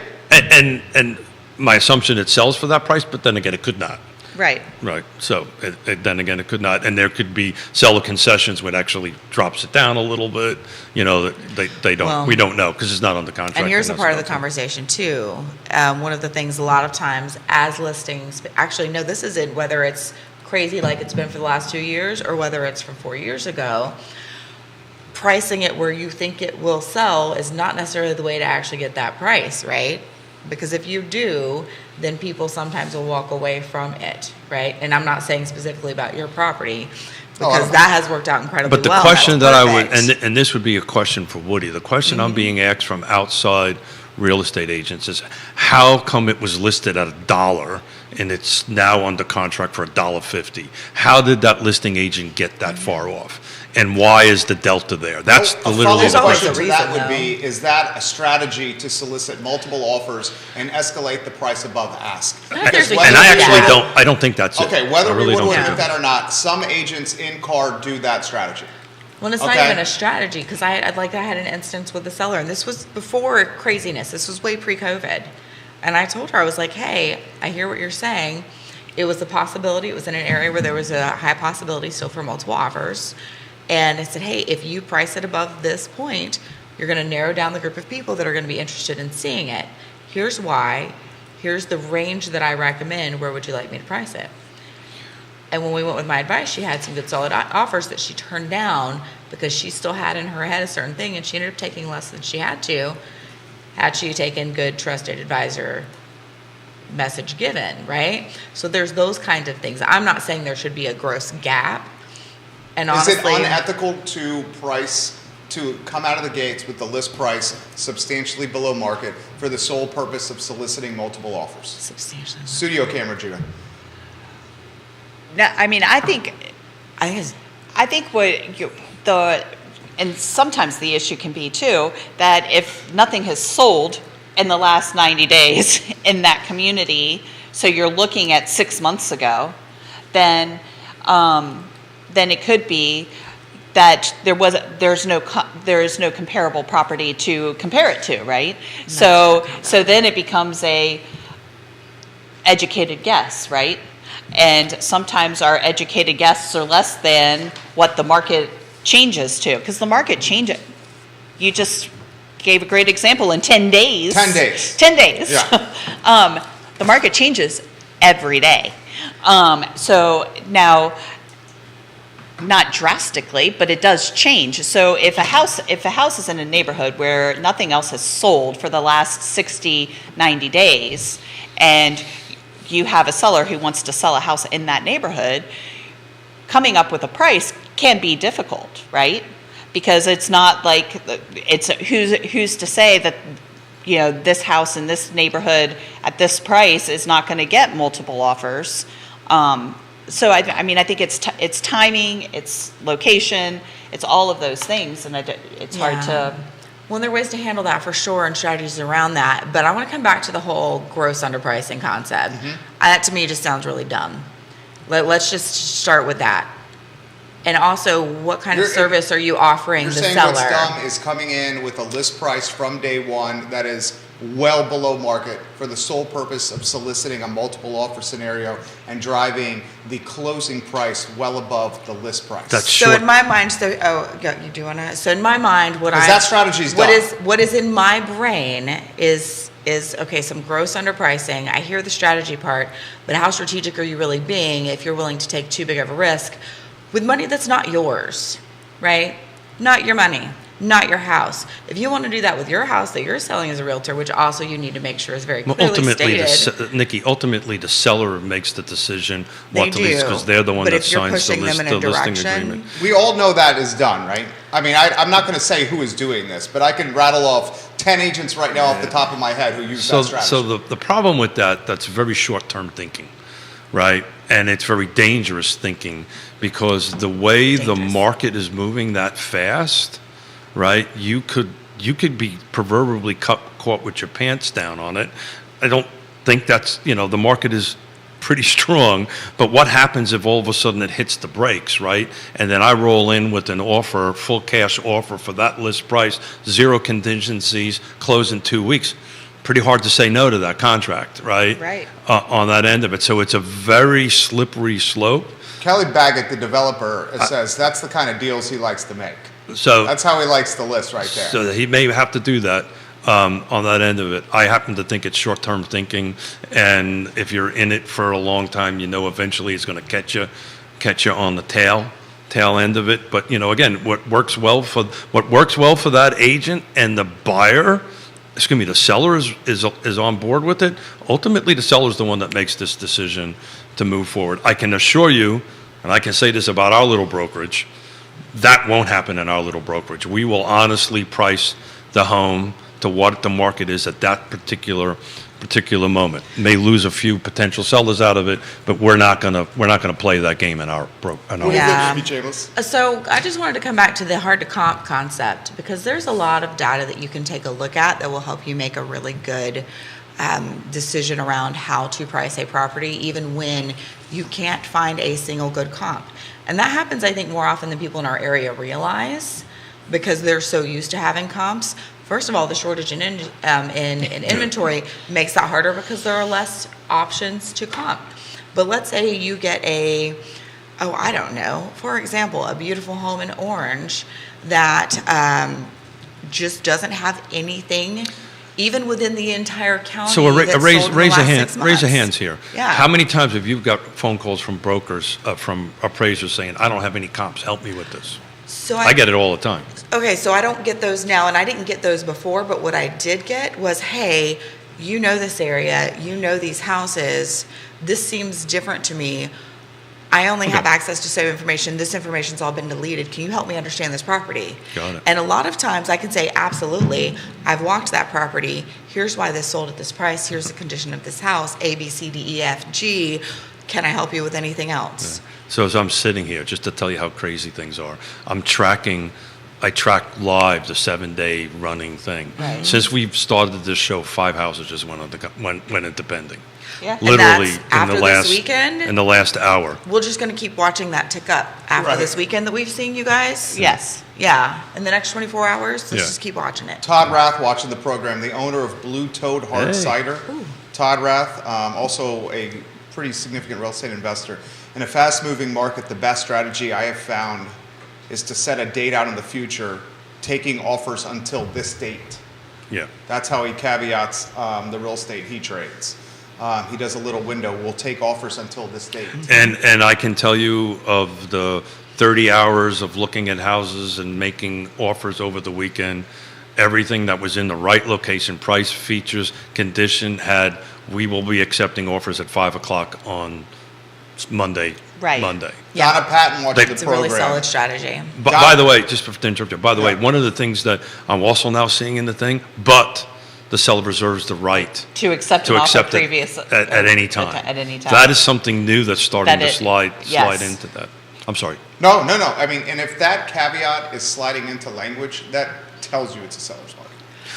and my assumption it sells for that price, but then again, it could not. Right. Right. So then again, it could not, and there could be seller concessions which actually drops it down a little bit. They don't. Well, we don't know because it's not on the contract. And here's a that's part of the not- conversation too. One of the things a lot of times as listings, actually, no, this isn't whether it's crazy like it's been for the last 2 years or whether it's from 4 years ago. Pricing it where you think it will sell is not necessarily the way to actually get that price, right? Because if you do, then people sometimes will walk away from it, right? And I'm not saying specifically about your property, because that has worked out incredibly But the well. question That's that I would, perfect. and this would be a question for Woody, the question I'm being asked from outside real estate agents is, how come it was listed at $1 and it's now under contract for $1.50? How did that listing agent get that far off? And why is the delta there? That's a literally follow-up There's the always question question. a to that reason, would be, is that a strategy to solicit multiple offers and escalate the price above ask? I think there's a Because And I whether we actually would- don't, I don't think that's it. Okay, whether I we really would don't think admit it- that or not, some agents in car do that strategy. Well, it's not Okay. even a strategy because I had an instance with the seller, and this was before craziness. This was way pre-COVID, and I told her, I was like, "Hey, I hear what you're saying. It was a possibility. It was in an area where there was a high possibility still for multiple offers." And I said, "Hey, if you price it above this point, you're going to narrow down the group of people that are going to be interested in seeing it. Here's why. Here's the range that I recommend. Where would you like me to price it?" And when we went with my advice, she had some good solid offers that she turned down because she still had in her head a certain thing, and she ended up taking less than she had she taken good trusted advisor message given, right? So there's those kinds of things. I'm not saying there should be a gross gap. And Is honestly, it unethical to come out of the gates with the list price substantially below market for the sole purpose of soliciting multiple offers? substantially. Studio camera, Judah. No, I mean, I think I think it's, and sometimes the issue can be too, that if nothing has sold in the last 90 days in that community, so you're looking at 6 months ago, then it could be that there is no comparable property to compare it to, right? So then it becomes a educated guess, right? And sometimes our educated guesses are less than what the market changes to, because the market changes. You just gave a great example in 10 days. 10 days. 10 days. Yeah. The market changes every day. So now not drastically, but it does change. So if a house is in a neighborhood where nothing else has sold for the last 60, 90 days, and you have a seller who wants to sell a house in that neighborhood, coming up with a price can be difficult, right? Because it's not like it's who's to say that this house in this neighborhood at this price is not going to get multiple offers. So I think it's timing, it's location, it's all of those things, and it's hard to. Well, there are ways to handle that for sure, and strategies around that. But I want to come back to the whole gross underpricing concept. That to me just sounds really dumb. Let's just start with that. And also, what kind of service are you offering the seller? You're saying what's dumb is coming in with a list price from day one that is well below market for the sole purpose of soliciting a multiple offer scenario and driving the closing price well above the list price. So in my mind, you do want to? So in my mind, that strategy's dumb. What is in my brain is okay, some gross underpricing. I hear the strategy part, but how strategic are you really being if you're willing to take too big of a risk with money that's not yours, right? Not your money, not your house. If you want to do that with your house that you're selling as a realtor, which also you need to make sure is very clearly stated. Nikki, ultimately the seller makes the decision what to lease because they're the one that signs the listing agreement. We all know that is done, right? I mean, I'm not going to say who is doing this, but I can rattle off 10 agents right now off the top of my head who use that strategy. So the problem with that's very short-term thinking, right? And it's very dangerous thinking because the way the market is moving that fast, right? You could be proverbially caught with your pants down on it. I don't think that's, the market is pretty strong, but what happens if all of a sudden it hits the brakes, right? And then I roll in with an offer, full cash offer for that list price, 0 contingencies, close in 2 weeks. Pretty hard to say no to that contract, right? Right. On that end of it. So it's a very slippery slope. Kelly Baggett, the developer, says that's the kind of deals he likes to make. So that's how he likes the list right there. So he may have to do that on that end of it. I happen to think it's short-term thinking, and if you're in it for a long time, eventually it's going to catch you on the tail end of it. But again, what works well for that agent and the buyer. The seller is on board with it. Ultimately, the seller is the one that makes this decision to move forward. I can assure you, and I can say this about our little brokerage, that won't happen in our little brokerage. We will honestly price the home to what the market is at that particular moment. May lose a few potential sellers out of it, but we're not gonna play that game in our So I just wanted to come back to the hard to comp concept because there's a lot of data that you can take a look at that will help you make a really good decision around how to price a property, even when you can't find a single good comp. And that happens, I think, more often than people in our area realize because they're so used to having comps. First of all, the shortage in inventory makes that harder because there are less options to comp. But let's say you get for example, a beautiful home in Orange that just doesn't have anything, even within the entire county. So raise a hand. Raise a hands here. Yeah. How many times have you got phone calls from brokers, from appraisers saying, "I don't have any comps. Help me with this"? So I get it all the time. Okay, so I don't get those now, and I didn't get those before, but what I did get was, hey, you know this area, you know these houses, this seems different to me. I only have access to some information. This information's all been deleted. Can you help me understand this property? Got it. And a lot of times I can say, absolutely, I've walked that property. Here's why this sold at this price. Here's the condition of this house, A, B, C, D, E, F, G. Can I help you with anything else? Yeah. So as I'm sitting here, just to tell you how crazy things are, I track live the 7-day running thing. Right. Since we've started this show, 5 houses just went into pending. Yeah. Literally in the last hour. We're just going to keep watching that tick up after this weekend that we've seen, you guys. Yes. Yeah. In the next 24 hours, let's just keep watching it. Todd Rath watching the program, the owner of Blue Toad Hard Cider. Ooh. Todd Rath, also a pretty significant real estate investor. In a fast-moving market, the best strategy I have found is to set a date out in the future, taking offers until this date. Yeah. That's how he caveats the real estate he trades. He does a little window. We'll take offers until this date. And I can tell you of the 30 hours of looking at houses and making offers over the weekend, everything that was in the right location, price, features, condition, we will be accepting offers at 5 o'clock on Monday. Right. Monday. Yeah. Donna Patton watching the It's a program. really solid strategy. But by the way, just to interrupt you, by the way, one of the things that I'm also now seeing in the thing, but the seller reserves the right To accept an to offer accept it previous. at any time. At any time. That is something new that's starting That to it- slide yes. into that. I'm sorry. No. I mean, and if that caveat is sliding into language, that tells you it's a seller's market.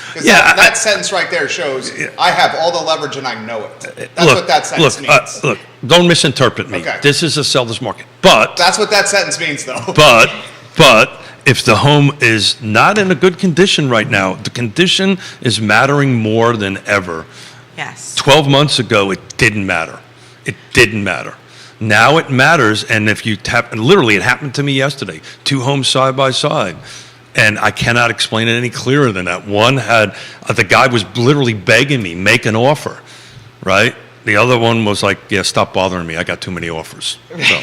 Because Yeah, that sentence right there shows I have all the leverage and I know it. That's look, what that sentence means. Look, don't misinterpret me. Okay. This is a seller's market. But That's what that sentence means, though. But if the home is not in a good condition right now, the condition is mattering more than ever. Yes. 12 months ago, it didn't matter. It didn't matter. Now it matters, and if you tap, and literally it happened to me yesterday, 2 homes side by side, and I cannot explain it any clearer than that. One had, the guy was literally begging me, make an offer, right? The other one was like, yeah, stop bothering me, I got too many offers. So.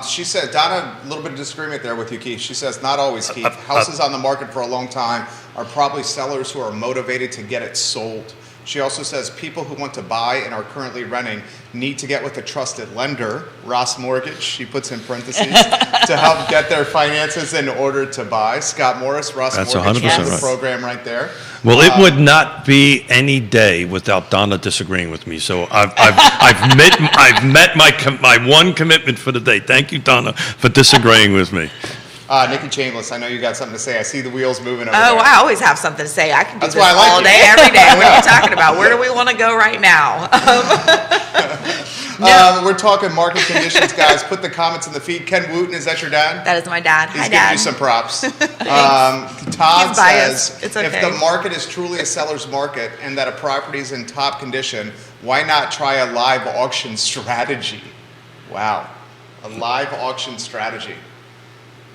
She said, Donna, a little bit of disagreement there with you, Keith. She says, not always, Keith. Houses on the market for a long time are probably sellers who are motivated to get it sold. She also says people who want to buy and are currently renting need to get with a trusted lender, Ross Mortgage, she puts in parentheses, to help get their finances in order to buy. Scott Morris, Ross That's Mortgage, 100% runs the right. program right there. Well, it would not be any day without Donna disagreeing with me. So I've met my one commitment for the day. Thank you, Donna, for disagreeing with me. Nikki Chambliss, I know you got something to say. I see the wheels moving over Oh, there. I always have something to say. I can do That's this why I like all you. day, every day. What are you talking about? Where do we want to go right now? We're talking market conditions, guys. Put the comments in the feed. Ken Wooten, is that your dad? That is my dad. He's Hi, giving Dad. you some props. Todd He's biased. says, It's if okay. the market is truly a seller's market and that a property is in top condition, why not try a live auction strategy? Wow. A live auction strategy.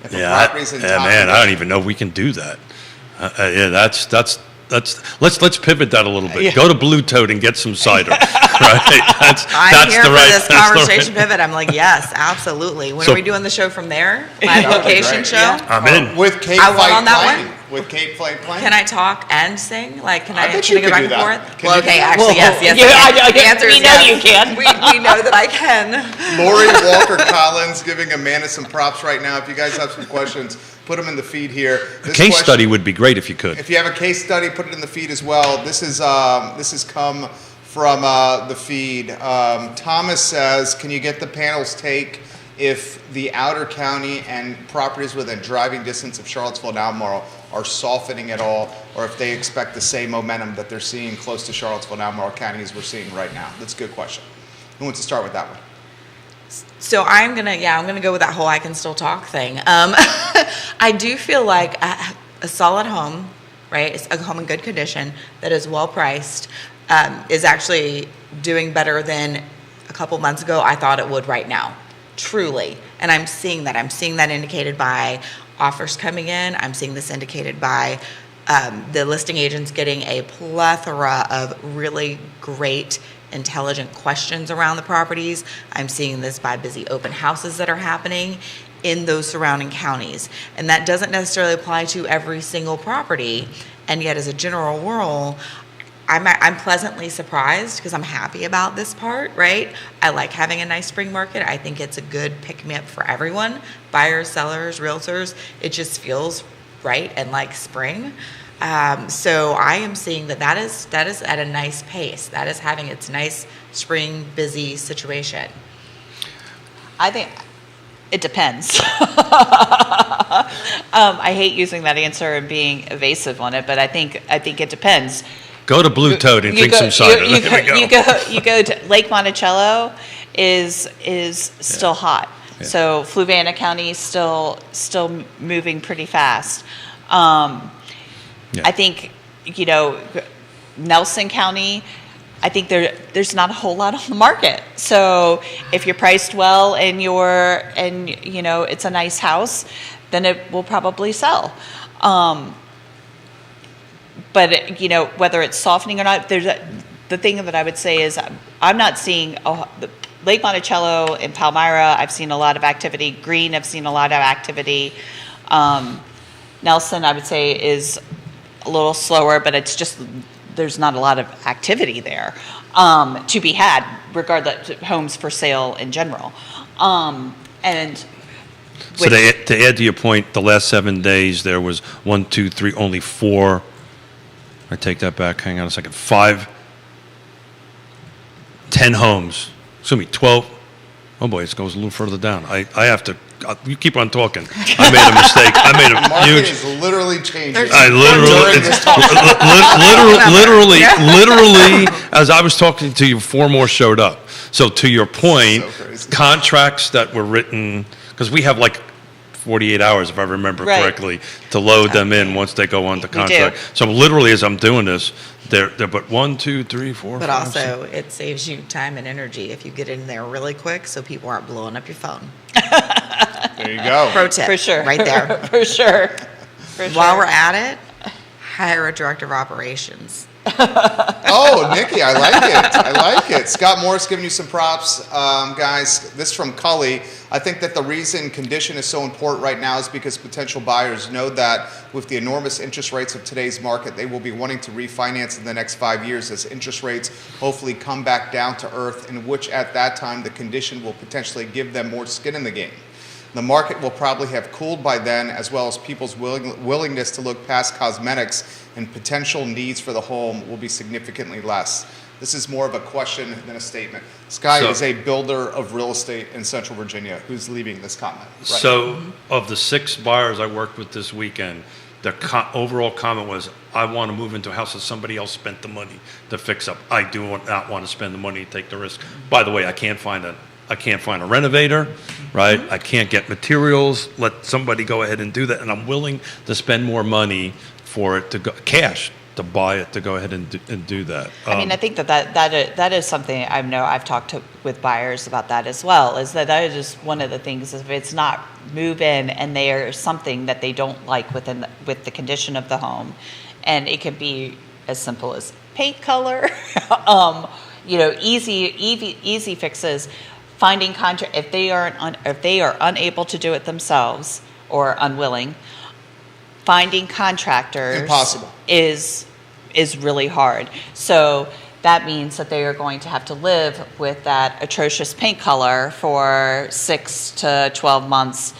If a property's in top man, I don't condition. even know if we can do that. Yeah, that's. Let's pivot that a little bit. Yeah. Go to Blue Toad and get some cider. Right? I'm That's here the for right. this that's the right- conversation pivot. I'm like, yes, absolutely. When So- are we doing the show from there? Live That would be location great. show? Yeah. I'm in. With Kate I won Flight on that playing. one. With Kate Flight playing. Can I talk and sing? Like, can I, bet can you I go could back do and that. forth? Can Well, you do okay, that? actually, yes. Yeah, I I- can. The answer we is know yes. you can. We know that I can. Lori Walker Collins giving Amanda some props right now. If you guys have some questions, put them in the feed here. A This case question- study would be great if you could. If you have a case study, put it in the feed as well. This has come from the feed. Thomas says, can you get the panel's take if the outer county and properties within driving distance of Charlottesville and Albemarle are softening at all, or if they expect the same momentum that they're seeing close to Charlottesville and Albemarle County as we're seeing right now? That's a good question. Who wants to start with that one? So I'm gonna go with that whole I can still talk thing. I do feel like a solid home, right? It's a home in good condition that is well priced, is actually doing better than a couple months ago I thought it would right now, truly. And I'm seeing that. I'm seeing that indicated by offers coming in. I'm seeing this indicated by the listing agents getting a plethora of really great, intelligent questions around the properties. I'm seeing this by busy open houses that are happening in those surrounding counties. And that doesn't necessarily apply to every single property. And yet, as a general rule, I'm pleasantly surprised because I'm happy about this part, right? I like having a nice spring market. I think it's a good pick-me-up for everyone, buyers, sellers, realtors. It just feels right and like spring. So I am seeing that is at a nice pace. That is having its nice spring busy situation. I think it depends. I hate using that answer and being evasive on it, but I think it depends. Go to Blue Toad and drink some cider. There we go. You go to Lake Monticello is still hot. Yeah. So Fluvanna County is still moving pretty fast. Yeah. I think Nelson County, I think there's not a whole lot on the market. So if you're priced well and it's a nice house, then it will probably sell. But whether it's softening or not, the thing that I would say is I'm not seeing Lake Monticello and Palmyra. I've seen a lot of activity. Green, I've seen a lot of activity. Nelson, I would say, is a little slower, but it's just there's not a lot of activity there to be had, regardless of homes for sale in general. And So to add to your point, the last 7 days there was 1, 2, 3, only 4. I take that back. Hang on a second. 5, 10 homes. Excuse me, 12. Oh boy, it goes a little further down. I have to. You keep on talking. I made a mistake. I made a Market huge. is literally changing. I During this talk. literally, as I was talking to you, 4 more showed up. So to your point, So crazy. contracts that were written, because we have like 48 hours, if I remember Right. correctly, to load them in once they go on the do. contract. So literally, as I'm doing this, they're but 1, 2, 3, 4, But 5, also, it saves you time and energy if you get in there really quick so people aren't blowing up your phone. There you go. Pro tip. for sure, Right there. for sure. For While sure. we're at it, hire a director of operations. Oh, Nikki, I like it. I like it. Scott Morris giving you some props. Guys, this from Cully. I think that the reason condition is so important right now is because potential buyers know that with the enormous interest rates of today's market, they will be wanting to refinance in the next 5 years as interest rates hopefully come back down to earth, in which at that time the condition will potentially give them more skin in the game. The market will probably have cooled by then, as well as people's willingness to look past cosmetics, and potential needs for the home will be significantly less. This is more of a question than a statement. Sky So- is a builder of real estate in Central Virginia. Who's leaving this comment? Right. So, of the 6 buyers I worked with this weekend, their overall comment was, I want to move into a house that somebody else spent the money to fix up. I do not want to spend the money to take the risk. By the way, I can't find a renovator, right? I can't get materials. Let somebody go ahead and do that. And I'm willing to spend more money for it to go, cash, to buy it, to go ahead and do that. I mean, I think that is something I know I've talked with buyers about that as well, is that is just one of the things, if it's not move in and there's something that they don't like with the condition of the home, and it can be as simple as paint color, easy fixes, finding contract, if they are unable to do it themselves or unwilling, finding contractors Impossible. is really hard. So that means that they are going to have to live with that atrocious paint color for 6 to 12 months,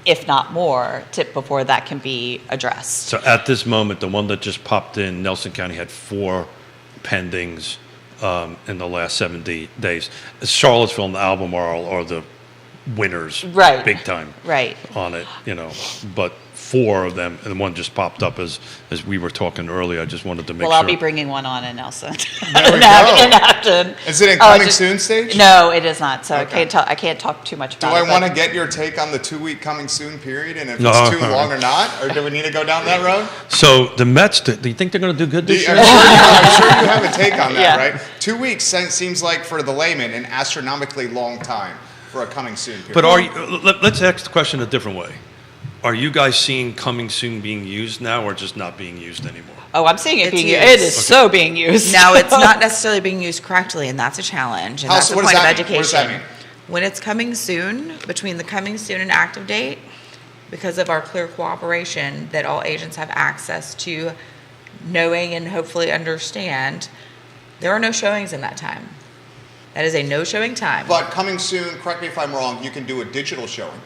if not more, before that can be addressed. So at this moment, the one that just popped in, Nelson County had 4 pendings in the last 70 days. Charlottesville and Albemarle are the winners, Right. big time, Right. on it, But 4 of them, and one just popped up as we were talking earlier. I just wanted to make Well, sure. I'll be bringing one on in Nelson. There we in go. Afton. Is it in Oh, coming soon stage? No, it is not. So Okay. I can't talk too much Do about it. I but- want to get your take on the 2-week coming soon period, and if No. it's too long or not, or do we need to go down that road? So the Mets, do you think they're going to do good this year? I'm sure you have a take on that, Yeah. right? 2 weeks seems like, for the layman, an astronomically long time for a coming soon period. But let's ask the question a different way. Are you guys seeing coming soon being used now, or just not being used anymore? Oh, I'm seeing it It's being used. used. It is so being used. Now, it's not necessarily being used correctly, and that's a challenge. And How- that's the what does point of that mean? education. What does that mean? When it's coming soon, between the coming soon and active date, because of our clear cooperation that all agents have access to knowing and hopefully understand, there are no showings in that time. That is a no showing time. But coming soon, correct me if I'm wrong, you can do a digital showing.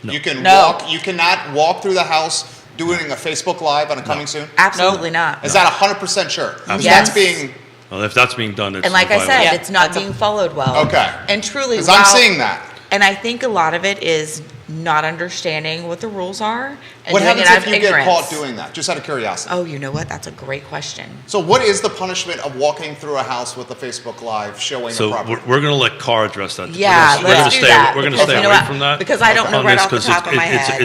No. You can No. you cannot walk through the house doing a Facebook Live on a coming soon? Absolutely not. Is that 100% sure? 'Cause Yes. that's being, Well, if that's being done, it's And like a I said, violation. Yeah, it's not that's a- being followed well. Okay. And truly, because I'm while- seeing that. And I think a lot of it is not understanding what the rules are and What doing happens it out if of you get ignorance. caught doing that? Just out of curiosity. Oh, you know what? That's a great question. So what is the punishment of walking through a house with a Facebook Live showing a So property? we're going to let Carr address that. Yeah, We're gonna let's do stay, that, We're going to because stay you know away what? from that. Because I don't know on right this, off the 'cause top of my head.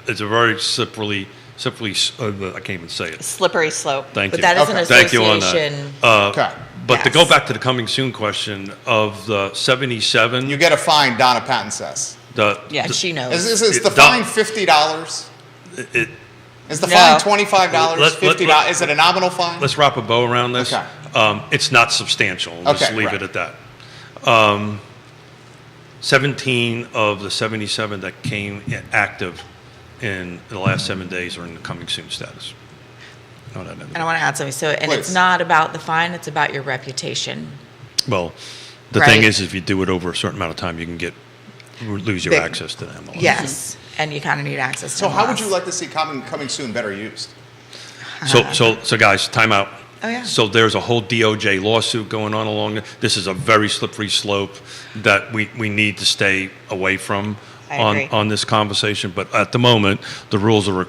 It's a very slippery, I can't even say it. Slippery slope. Thank But you. that is an Thank you on that. association. Okay. But to go Yes. back to the coming soon question, of the 77, You get a fine, Donna Patton says. Yeah. And she knows. Is the It- fine $50? it, Is the No. fine $25? Let- $50? Is it a nominal fine? let's wrap a bow around this. Okay. It's not substantial. Let's Okay, leave right. it at that. 17 of the 77 that came active in the last 7 days are in the coming soon status. No, no, no, And I want to add something. So, and it's Please. not about the fine; it's about your reputation. Well, the Right. thing is, if you do it over a certain amount of time, you can lose your Big- access to the MLS. Yes, and you kind of need access to. So how would MLS. you like to see coming soon better used? So guys, time out. Oh, yeah. So there's a whole DOJ lawsuit going on along. This is a very slippery slope that we need to stay away from I agree. on this conversation. But at the moment, the rules are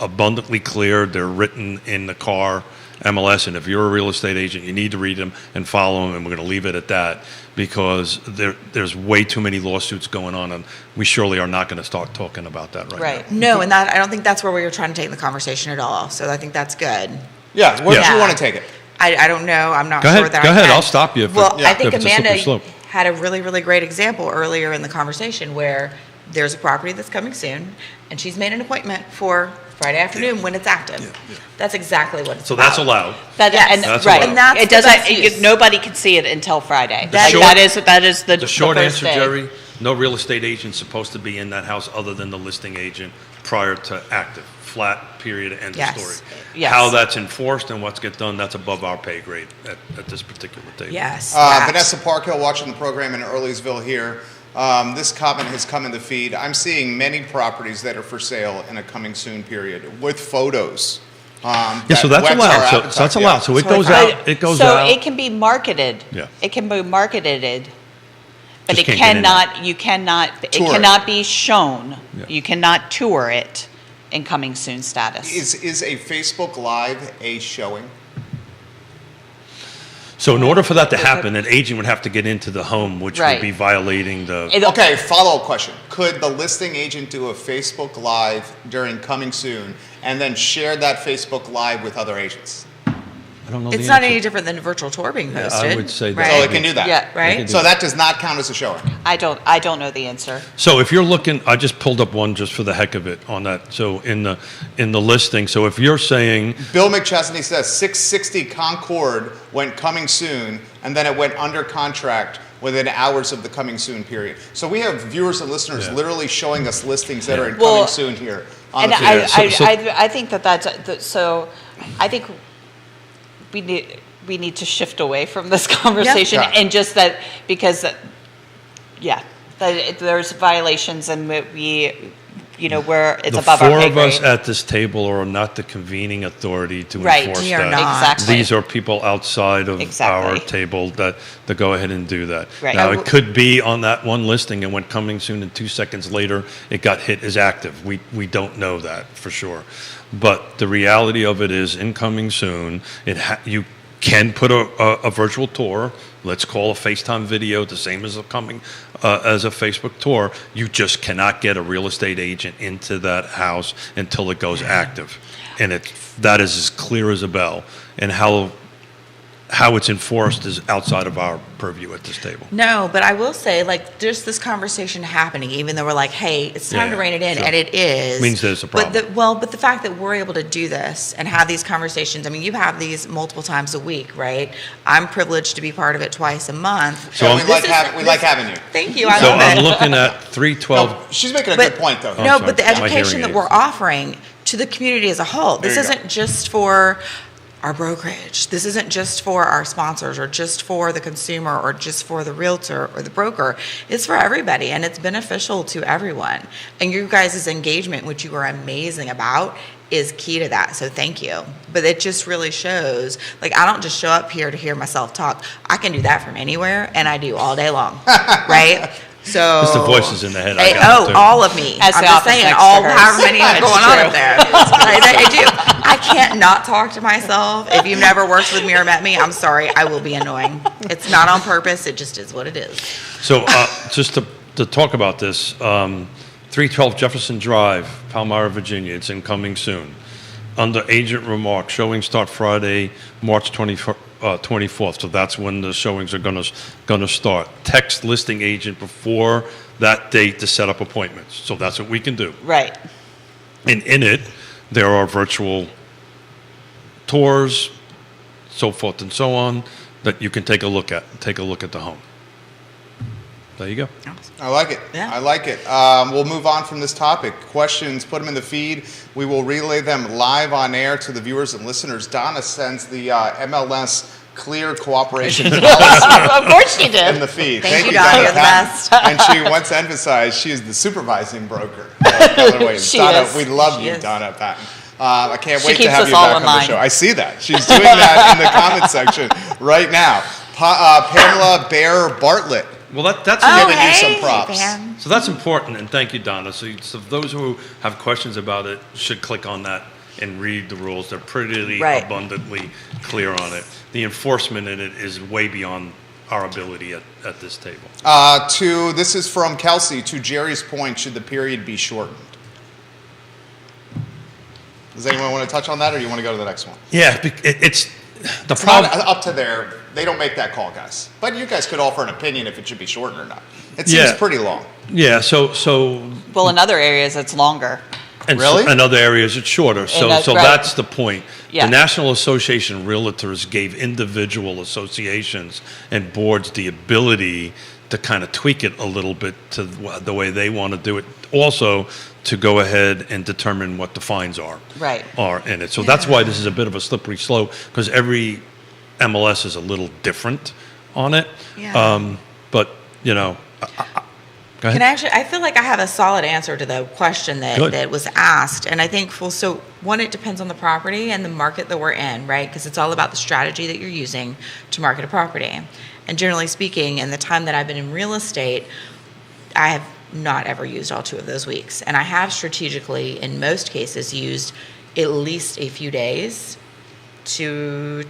abundantly clear. They're written in the car MLS, and if you're a real estate agent, you need to read them and follow them. And we're going to leave it at that because there's way too many lawsuits going on, and we surely are not going to start talking about that right Right. now. No, and that I don't think that's where we were trying to take the conversation at all. So I think that's good. Yeah, where do Yeah. you want to take it? I don't know. I'm not Go sure ahead. that Go I ahead. can. I'll stop you if Well, it- I think if it's a slippery Amanda slope. had a really, really great example earlier in the conversation where there's a property that's coming soon, and she's made an appointment for Friday afternoon when it's active. That's exactly what it's So about. that's allowed. Yes. And That's right. allowed. And that's It the doesn't, best use. nobody can see it until Friday. The short- That is the The short first answer, day. Jerry, no real estate agent's supposed to be in that house other than the listing agent prior to active. Flat, period, end of Yes. story. Yes. How that's enforced and what's get done, that's above our pay grade at this particular table. Yes. that. Vanessa Parkhill watching the program in Earlysville here. This comment has come in the feed. I'm seeing many properties that are for sale in a coming soon period with photos. Yeah, so that that's whets our allowed. So appetite. that's Yeah. allowed. So it So goes it's- out. It goes So out. it can be marketed. Yeah. It can be marketed, but Just it can't get in there. cannot, you cannot, it Tour it. cannot be shown. Yeah. You cannot tour it in coming soon status. Is a Facebook Live a showing? So in order for that to happen, an agent would have to get into the home, which would Right. be violating the. It- Okay, follow-up question. Could the listing agent do a Facebook Live during coming soon and then share that Facebook Live with other agents? I don't know. It's the not answer. any different than a virtual tour being Yeah, hosted. I would say that. right? So it can do that? Yeah. Right? So that does not count as a showing? I don't know the answer. So if you're looking, I just pulled up one just for the heck of it on that. So in the listing, so if you're saying Bill McChesney says 660 Concord went coming soon, and then it went under contract within hours of the coming soon period. So we have viewers and listeners Yeah. literally showing us listings that are in Well, coming soon here on And the feed. I think so I think we need to shift away from this conversation Yeah. and just that, because, there's violations and where it's the above our four pay of us grade. at this table are not the convening authority to Right. enforce We are that. not. Exactly. These are people outside of Exactly. our table that go ahead and do that. Right. Now, it could be on that one listing and went coming soon, and 2 seconds later, it got hit as active. We don't know that for sure. But the reality of it is, in coming soon, you can put a virtual tour. Let's call a FaceTime video the same as as a Facebook tour. You just cannot get a real estate agent into that house until it goes active, and that is as clear as a bell. And how it's enforced is outside of our purview at this table. No, but I will say, like, there's this conversation happening, even though we're like, hey, it's time Yeah, to rein it in, sure. and it is. Means there's a problem. But the fact that we're able to do this and have these conversations, I mean, you have these multiple times a week, right? I'm privileged to be part of it twice a month. So Yeah, I'm- we like having you. Thank you, I So love I'm it. looking at 312. No, she's making a But- good point, though. Oh, No, sorry. but the My education hearing that aids. we're offering to the community as a whole, this There you go. isn't just for our brokerage. This isn't just for our sponsors or just for the consumer or just for the realtor or the broker. It's for everybody, and it's beneficial to everyone. And you guys' engagement, which you are amazing about, is key to that. So thank you. But it just really shows, like, I don't just show up here to hear myself talk. I can do that from anywhere, and I do all day long, right? So It's the voices in the head. I Hey, got it, too. all of me. As I'm the just office saying, next to all hers. however many are It's going on true. up there. I do. I can't not talk to myself. If you've never worked with me or met me, I'm sorry. I will be annoying. It's not on purpose. It just is what it is. So just to talk about this, 312 Jefferson Drive, Palmyra, Virginia. It's incoming soon. Under agent remarks, showings start Friday, March 24th. So that's when the showings are going to start. Text listing agent before that date to set up appointments. So that's what we can do. Right. And in it, there are virtual tours, so forth and so on, that you can take a look at the home. There you go. I like it. Yeah. I like it. We'll move on from this topic. Questions, put them in the feed. We will relay them live on air to the viewers and listeners. Donna sends the MLS clear cooperation policy Of course she did. in the feed. Thank you, Donna. You're the Patton. best. And she wants to emphasize she is the supervising broker. Keller Williams. She Donna, is. we love She you, is. Donna Patton. I can't She wait to keeps have us you all back in on the line. show. I see that. She's doing that in the comment section right now. Pamela Bear Bartlett. Well, that's Oh, giving you some hey, props. Pam. So that's important, and thank you, Donna. So those who have questions about it should click on that and read the rules. They're pretty Right. abundantly clear on it. The enforcement in it is way beyond our ability at this table. This is from Kelsey. To Jerry's point, should the period be shortened? Does anyone want to touch on that, or do you want to go to the next one? Yeah, it's the It's not problem. up to their. They don't make that call, guys. But you guys could offer an opinion if it should be shortened or not. It seems Yeah. pretty long. Yeah, so Well, in other areas, it's longer. and Really? in other areas it's shorter. So that's right. that's the point. Yeah. The National Association of Realtors gave individual associations and boards the ability to kind of tweak it a little bit to the way they want to do it. Also, to go ahead and determine what the fines are in it. So that's why this is a bit of a slippery slope, because every MLS is a little different on it. Yeah. But go ahead. I feel like I have a solid answer to the question Good. that was asked. And I think, so one, it depends on the property and the market that we're in, right? Because it's all about the strategy that you're using to market a property. And generally speaking, in the time that I've been in real estate, I have not ever used all 2 of those weeks. And I have strategically, in most cases, used at least a few days to,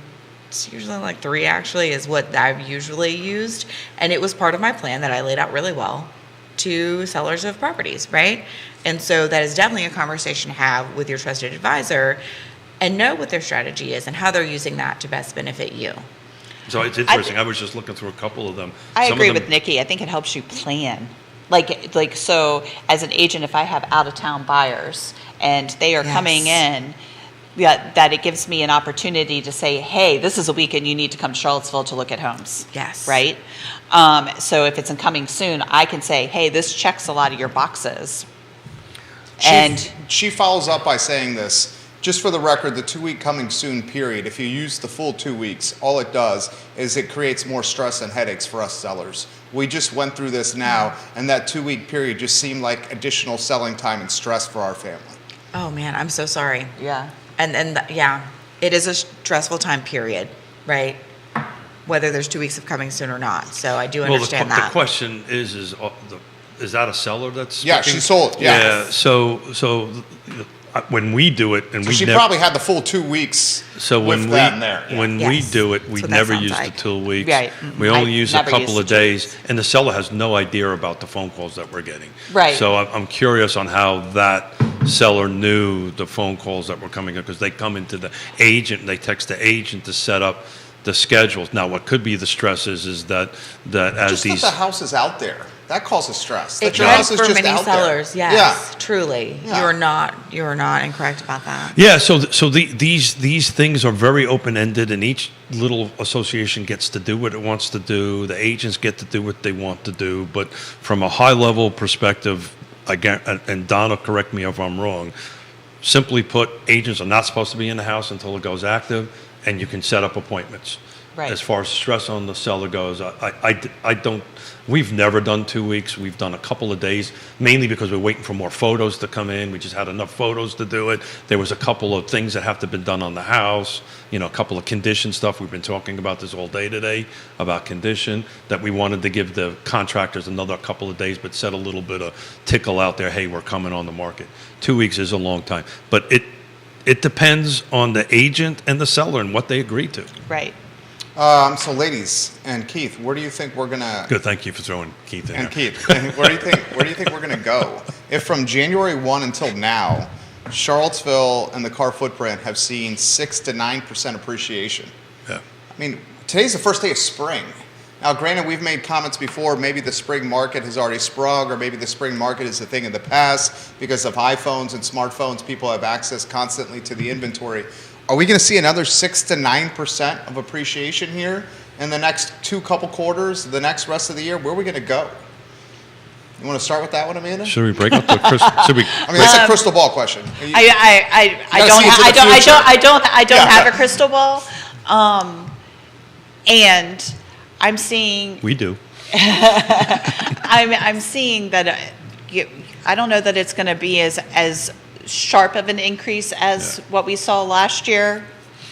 it's usually like 3 actually, is what I've usually used. And it was part of my plan that I laid out really well to sellers of properties, right? And so that is definitely a conversation to have with your trusted advisor and know what their strategy is and how they're using that to best benefit you. So it's interesting. I was just looking through a couple of them. I Some of agree them- with Nikki. I think it helps you plan. Like so, as an agent, if I have out-of-town buyers and they are coming in, that it gives me an opportunity to say, hey, this is a weekend you need to come to Charlottesville to look at homes. Yes. Right? So if it's coming soon, I can say, hey, this checks a lot of your boxes. She follows up by saying this. Just for the record, the 2-week coming soon period, if you use the full 2 weeks, all it does is it creates more stress and headaches for us sellers. We just went through this now, and that 2-week period just seemed like additional selling time and stress for our family. Oh man, I'm so sorry. Yeah. And yeah, it is a stressful time period, right? Whether there's 2 weeks of coming soon or not. So I do understand the that. question is that a seller that's Yeah, speaking? she sold it, yeah. Yeah. So when we do it, and So we she never, probably had the full 2 weeks so when with we that in there. Yeah. when we Yes. do it, we That's what that never sounds use like. the 2 weeks. Right. We I only use a never couple use of the 2 days, and the seller has no idea about the phone calls that we're getting. Right. So I'm curious on how that seller knew the phone calls that were coming in, because they come into the agent and they text the agent to set up the schedules. Now, what could be the stress is that as Just these that the house is out there. That causes stress. It That your can house is for just many out sellers, there. yes, truly. Yeah. You are not incorrect about that. Yeah, these things are very open ended, and each little association gets to do what it wants to do. The agents get to do what they want to do. But from a high level perspective, again, and Donna, correct me if I'm wrong. Simply put, agents are not supposed to be in the house until it goes active, and you can set up appointments. Right. As far as stress on the seller goes, I don't. We've never done 2 weeks. We've done a couple of days, mainly because we're waiting for more photos to come in. We just had enough photos to do it. There was a couple of things that have to be done on the house, a couple of condition stuff. We've been talking about this all day today, about condition, that we wanted to give the contractors another couple of days, but set a little bit of tickle out there, hey, we're coming on the market. 2 weeks is a long time. But it depends on the agent and the seller and what they agree to. Right. So, ladies and Keith, where do you think we're gonna? Good, thank you for throwing Keith in And there. Keith, where do you think we're gonna go? If from January 1 until now, Charlottesville and the car footprint have seen 6 to 9% appreciation. Yeah. I mean, today's the first day of spring. Now, granted, we've made comments before. Maybe the spring market has already sprung, or maybe the spring market is a thing of the past because of iPhones and smartphones. People have access constantly to the inventory. are we going to see another 6 to 9% of appreciation here in the next couple quarters, the next rest of the year? Where are we going to go? You want to start with that one, Amanda? Should we break up the should we? I mean, that's a crystal ball question. I gotta don't see into the future. I don't Yeah. have a crystal ball, and I'm seeing We do. I'm seeing that I don't know that it's going to be as sharp of an increase as what we saw last year,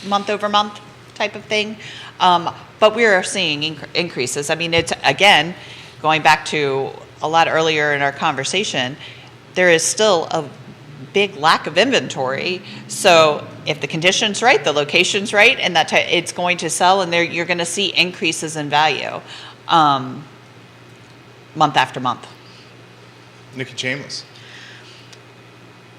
month over month type of thing, but we are seeing increases. I mean, it's again going back to a lot earlier in our conversation. There is still a big lack of inventory. So if the condition's right, the location's right, and it's going to sell, and you're going to see increases in value month after month. Nikki Chambliss.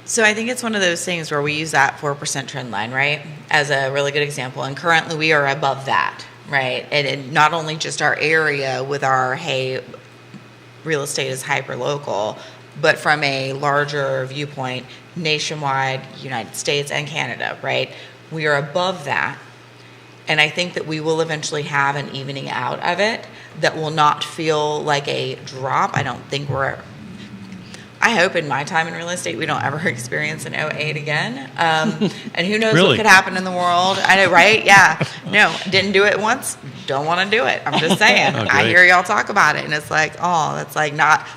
So I think it's one of those things where we use that 4% trend line, right, as a really good example. And currently we are above that, right? And not only just our area with our, hey, real estate is hyper local, but from a larger viewpoint, nationwide, United States and Canada, right? We are above that. And I think that we will eventually have an evening out of it that will not feel like a drop. I don't think I hope in my time in real estate we don't ever experience an '08 again. And who knows Really? what could happen in the world. I know, right? Yeah. No, didn't do it once. Don't want to do it. I'm just saying. Oh, I great. hear y'all talk about it, and it's like, oh,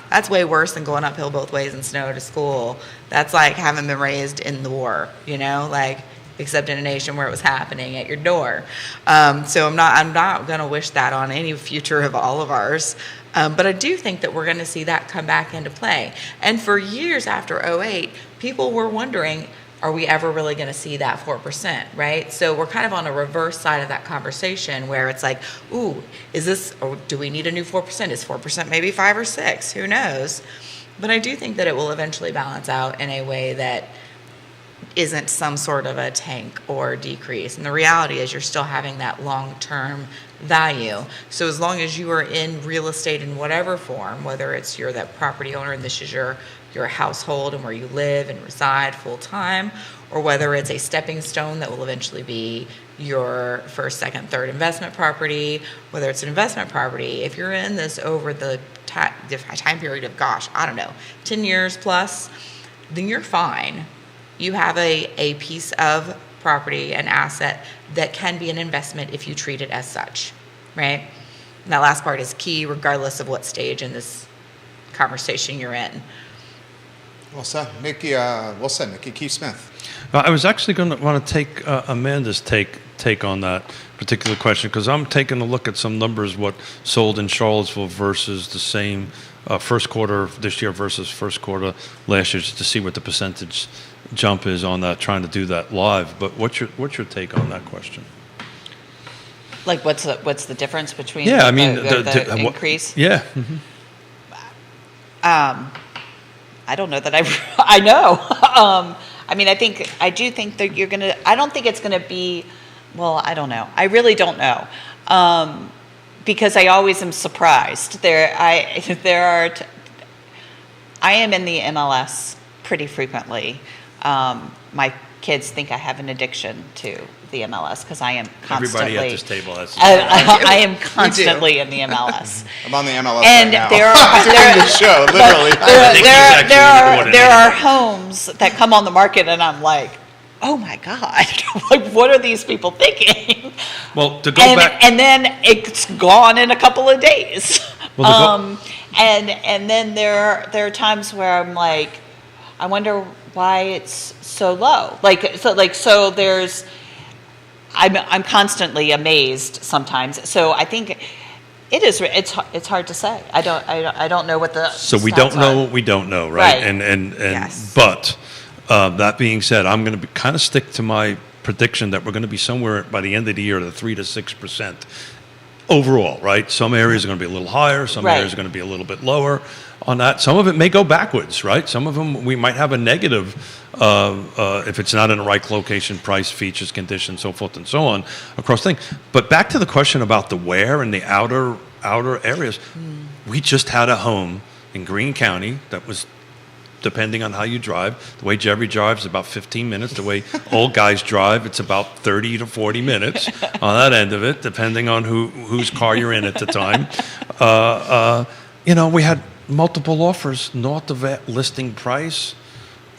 that's way worse than going uphill both ways in snow to school. That's like having been raised in the war, like, except in a nation where it was happening at your door. So I'm not going to wish that on any future of all of ours. But I do think that we're going to see that come back into play. And for years after '08, people were wondering, are we ever really going to see that 4%, right? So we're kind of on a reverse side of that conversation where it's like, ooh, do we need a new 4%? Is 4% maybe 5 or 6? Who knows? But I do think that it will eventually balance out in a way that isn't some sort of a tank or decrease. And the reality is you're still having that long-term value. So as long as you are in real estate in whatever form, whether it's you're that property owner and this is your household and where you live and reside full-time, or whether it's a stepping stone that will eventually be your first, second, third investment property, whether it's an investment property, if you're in this over the time period of, 10 years plus, then you're fine. You have a piece of property, an asset that can be an investment if you treat it as such, right? And that last part is key regardless of what stage in this conversation you're in. Well said, Nikki Keith Smith. I was actually going to want to take Amanda's take on that particular question, because I'm taking a look at some numbers, what sold in Charlottesville versus the same first quarter this year versus first quarter last year, just to see what the percentage jump is on that, trying to do that live. But what's your take on that question? Like, what's the difference between Yeah, I mean, the increase? Yeah. I don't know that I know. I mean, I do think that I don't think it's gonna be, well, I don't know. I really don't know. Because I always am surprised. I am in the MLS pretty frequently. My kids think I have an addiction to the MLS because I am constantly. Everybody at this table has. I am constantly in the MLS. I'm on the MLS And right now. there End the show, literally. there are homes that come on the market, and I'm like, oh my God, like, what are these people thinking? Well, to go back. And then it's gone in a couple of days. Well, and then there are times where I'm like, I wonder why it's so low. So there's, I'm constantly amazed sometimes. So I think it's hard to say. I don't know what the So we stats don't know are. what we don't know, right? Right. And Yes. But that being said, I'm going to kind of stick to my prediction that we're going to be somewhere by the end of the year to 3 to 6% overall, right? Some areas are going to be a little higher, some Right. areas are going to be a little bit lower on that. Some of it may go backwards, right? Some of them we might have a negative if it's not in the right location, price, features, conditions, so forth and so on across things. But back to the question about the where and the outer areas. We just had a home in Greene County that was depending on how you drive. The way Jerry drives, about 15 minutes. The way old guys drive, it's about 30 to 40 minutes on that end of it, depending on whose car you're in at the time. We had multiple offers north of that listing price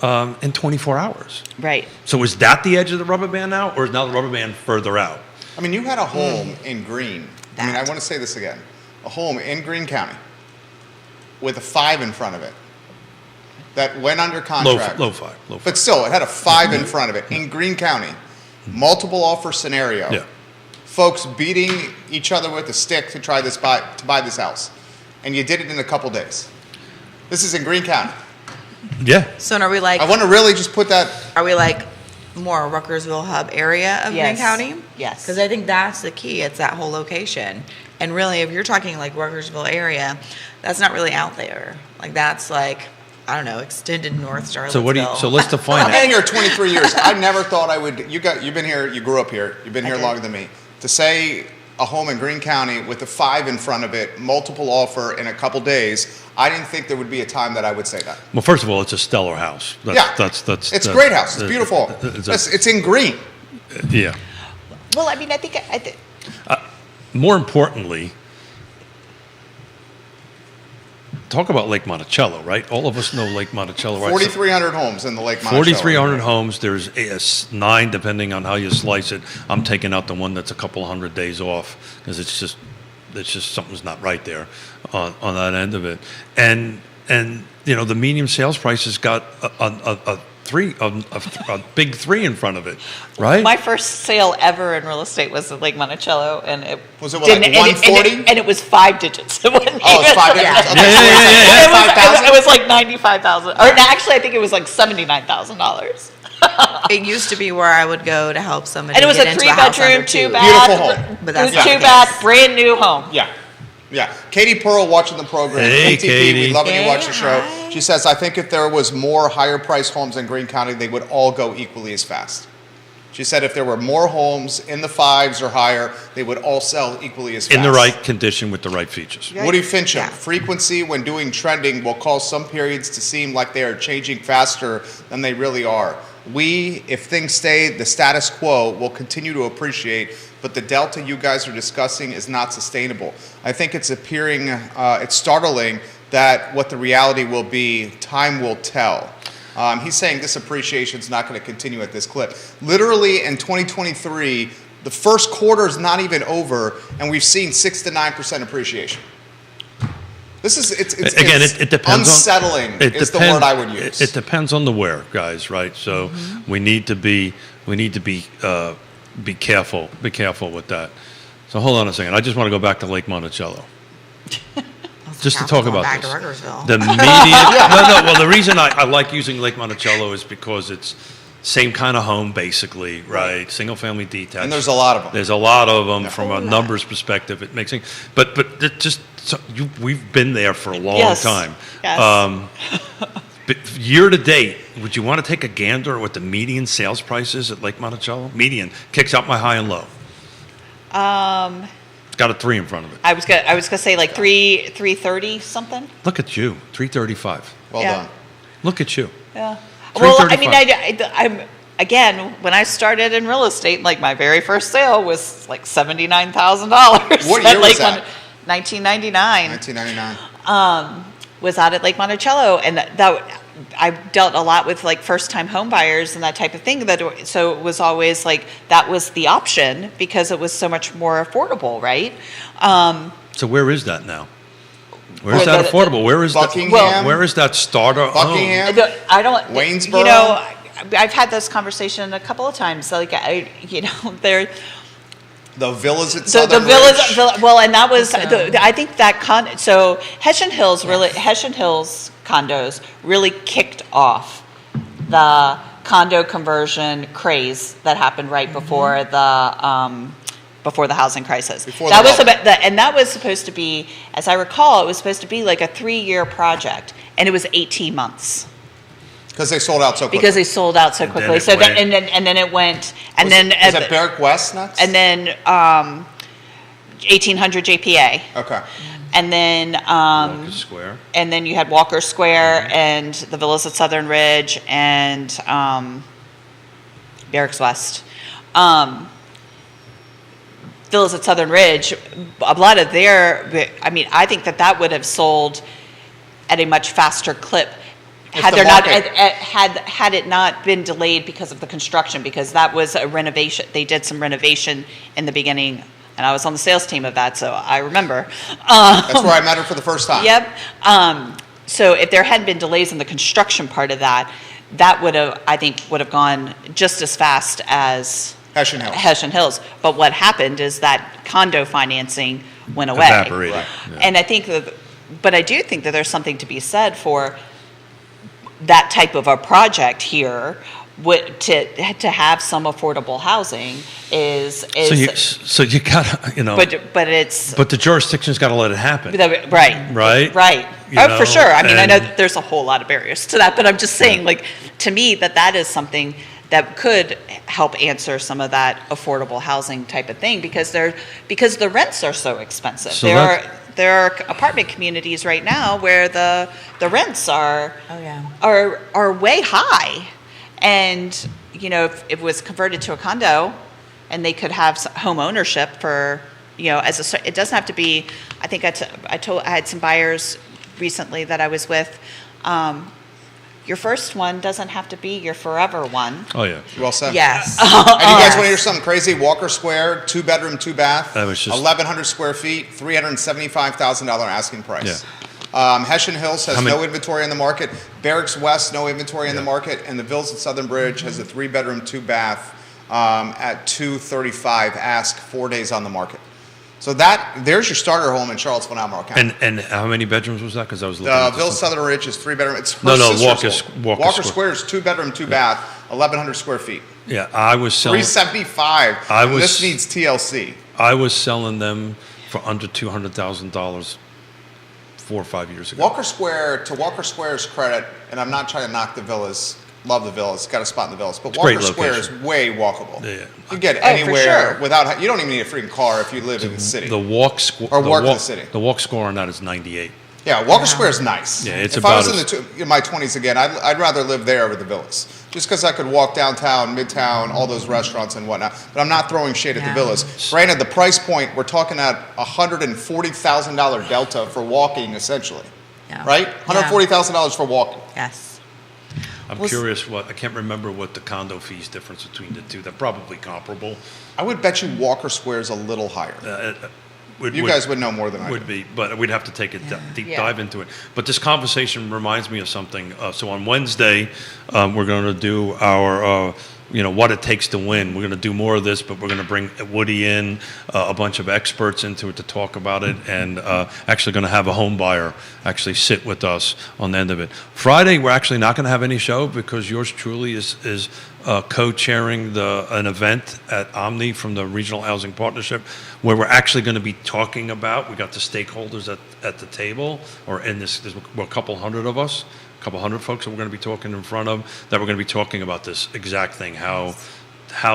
in 24 hours. Right. So is that the edge of the rubber band now, or is now the rubber band further out? I mean, you had a home in Greene. I mean, I That. want to say this again. A home in Greene County with a 5 in front of it that went under contract. Low five. But still, it had a 5 in front of it in Greene County. Multiple offer scenario. Yeah. Folks beating each other with a stick to try to buy this house. And you did it in a couple days. This is in Greene County. Yeah. So are we like, I want to really just put that. are we like more Ruckersville hub area of Greene Yes. County? Yes. Because I think that's the key. It's that whole location. And really, if you're talking like Ruckersville area, that's not really out there. Like that's like, I don't know, extended North Charlottesville. So let's define I've been it. here 23 years. I never thought I would. You've been here. You grew up here. You've been here did. longer than me. To say a home in Greene County with a 5 in front of it, multiple offer in a couple days, I didn't think there would be a time that I would say that. Well, first of all, it's a stellar house. That's It's a great house. It's beautiful. It's It's in Greene. yeah. Well, I mean, I think More importantly, talk about Lake Monticello, right? All of us know Lake Monticello, right? 4,300 homes in the Lake Monticello. 4,300 homes. There's 9, depending on how you slice it. I'm taking out the one that's a couple hundred days off because it's just something's not right there on that end of it. And the median sales price has got a big 3 in front of it, right? my first sale ever in real estate was at Lake Monticello, and it Was it what, didn't- like and it- 140? and it was 5 digits. It wasn't Oh, it's even- 5 digits. Yeah. Okay, Yeah, so yeah, it's yeah, like yeah. 5,000? It was like $95,000. Or no, actually, I think it was like $79,000. It used to be where I would go to help somebody And it was get a into a house under 3-bedroom, 2 2. bath. Beautiful home. But that's It was not the 2 case. bath, brand new home. Yeah. Yeah. Katie Pearl watching the program. Hey, ATP, Katie. we love when you Hey, watch the show. hi. She says, I think if there was more higher priced homes in Greene County, they would all go equally as fast. She said if there were more homes in the 5s or higher, they would all sell equally as fast. In the right condition with the right features. Woody Fincham, Yeah. frequency when doing trending will cause some periods to seem like they are changing faster than they really are. We, if things stay the status quo, will continue to appreciate, but the delta you guys are discussing is not sustainable. I think it's it's startling that what the reality will be, time will tell. He's saying this appreciation is not going to continue at this clip. Literally in 2023, the first quarter is not even over, and we've seen 6 to 9% appreciation. It's Again, it depends unsettling on. is the word I would use. It depends on the where, guys. Right. So we need to be careful. Be careful with that. So hold on a second. I just want to go back to Lake Monticello. Just to talk about back this. to Ruckersville. The median. No. Well, the reason I like using Lake Monticello is because it's same kind of home, basically, right? Single family detached. And there's a lot of them. There's a lot of them from a numbers perspective. It makes sense. But it just we've been there for a long Yes. time. Yes. But year to date, would you want to take a gander at what the median sales price is at Lake Monticello? Median kicks out my high and low. It's got a 3 in front of it. I was gonna say like 330 something. Look at you, 335. Well Yeah. done. Look at you. Yeah. Well, I mean, 335. I'm again when I started in real estate, like my very first sale was like $79,000. What year was that? 1999. 1999. Was out at Lake Monticello, and that I dealt a lot with like first time home buyers and that type of thing. So it was always like that was the option because it was so much more affordable, right? So where is that now? Where is Well, that affordable? Where is Buckingham? where is that starter home? Buckingham? I don't. Waynesboro? You know, I've had this conversation a couple of times. Like they're. The villas at So Southern the villas, Ridge. well, and that was, I think that so Hessian Hills condos really kicked off the condo conversion craze that happened right before the housing crisis. Before That the was bubble. and that was supposed to be, as I recall, it was supposed to be like a 3-year project, and it was 18 months. Because they sold out so quickly. Because they sold out so then quickly. it So then, went- and then it went, and Was then it Barrack West next? and then 1800 JPA. Okay. And then, Walker Square. and then you had Walker Square and the Villas at Southern Ridge and Barracks West. Villas at Southern Ridge, a lot of their, I mean, I think that would have sold at a much faster clip had the there not market- had it not been delayed because of the construction, because that was a renovation. They did some renovation in the beginning, and I was on the sales team of that, so I remember. That's where I met her for the first time. Yep. So if there had been delays in the construction part of that, that would have, I think, would have gone just as fast as Hessian Hills. Hessian Hills. But what happened is that condo financing went away. Evaporated. Right. Yeah. And I think that, but I do think that there's something to be said for that type of a project here. To have some affordable housing is So you gotta, but it's but the jurisdiction's got to let it happen. right. Right? You Oh, for know, sure. I mean, I know and- that there's a whole lot of barriers to that, but I'm just saying, like, to me, that is something that could help answer some of that affordable housing type of thing, because the rents are so expensive. So There are apartment communities right now where the rents are Oh, yeah. are way high, and if it was converted to a condo, and they could have home ownership for it doesn't have to be. I think I had some buyers recently that I was with. Your first one doesn't have to be your forever one. Oh yeah. Well said. Yes. And you guys want to hear something crazy? Walker Square, 2-bedroom, 2-bath, That was just- 1,100 square feet, $375,000 asking price. Hessian Hills has How many- no inventory in the market. Barracks West, no inventory in the market. And the Villas at Southern Bridge has a 3-bedroom, 2-bath at $235 ask, 4 days on the market. So there's your starter home in Charlottesville, Albemarle County. And how many bedrooms was that? Because I was looking. The at Villas this. Southern Ridge is 3-bedroom. It's her No, sister's Walker home. Square. Square is 2-bedroom, 2-bath, 1,100 square feet. Yeah, I was selling. 375. I And was- this needs TLC. I was selling them for under $200,000 4 or 5 years ago. Walker Square, to Walker Square's credit, and I'm not trying to knock the villas, love the villas, got a spot in the villas, but It's a great Walker Square is location. way walkable. Yeah. You can get Oh, for anywhere sure. without, you don't even need a freaking car if you live in the city. The walk score. Or work in the city. The walk score on that is 98. Yeah, Walker Square is nice. Yeah, it's if I about was in my 20s again, I'd rather live there over the villas. Just because I could walk downtown, midtown, all those restaurants and whatnot. But I'm not throwing shade at the Yeah. villas. Granted, the price point, we're talking at $140,000 delta for walking, essentially. Yeah. Right? $140,000 for walking. Yes. I'm Well, curious I can't remember what the condo fees difference between the two. They're probably comparable. I would bet you Walker Square is a little higher. You guys would know more than I would do. be, but we'd have to take a deep Yeah. dive into it. But this conversation reminds me of something. So on Wednesday, we're going to do our, what it takes to win. We're going to do more of this, but we're going to bring Woody in, a bunch of experts into it to talk about it, and actually going to have a home buyer actually sit with us on the end of it. Friday, we're actually not going to have any show because yours truly is co-chairing an event at Omni from the Regional Housing Partnership, where we're actually going to be talking about, we got the stakeholders at the table, or in this, there's a couple hundred of us, a couple hundred folks that we're going to be talking in front of, that we're going to be talking about this exact thing, how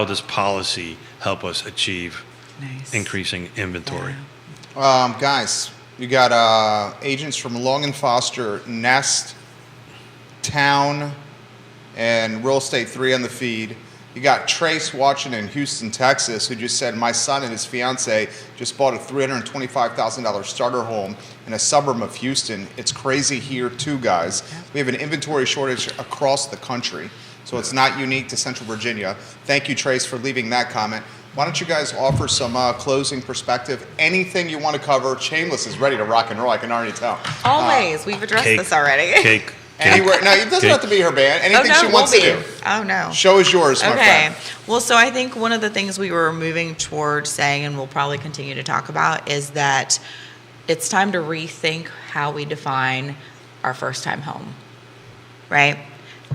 does policy help us achieve Nice. increasing inventory? Guys, you got agents from Long and Foster, Nest, Town, and Real Estate 3 on the feed. You got Trace watching in Houston, Texas, who just said, my son and his fiance just bought a $325,000 starter home in a suburb of Houston. It's crazy here too, guys. We have an inventory shortage across the country, so it's not unique to Central Virginia. Thank you, Trace, for leaving that comment. Why don't you guys offer some closing perspective? Anything you want to cover? Shameless is ready to rock and roll, I can already tell. Always. We've addressed Cake. this already. Cake. Anywhere. No, it doesn't Cake. have to be her band. Anything oh, no, she it wants won't to be. do. Oh, no. Show is yours, my Okay. friend. Well, so I think one of the things we were moving towards saying, and we'll probably continue to talk about, is that it's time to rethink how we define our first time home, right?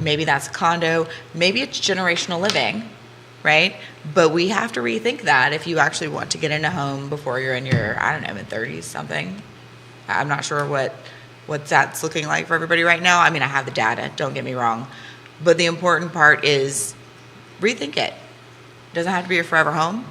Maybe that's a condo, maybe it's generational living, right? But we have to rethink that if you actually want to get in a home before you're in your, I don't know, mid-30s something. I'm not sure what that's looking like for everybody right now. I mean, I have the data, don't get me wrong. But the important part is rethink it. It doesn't have to be a forever home.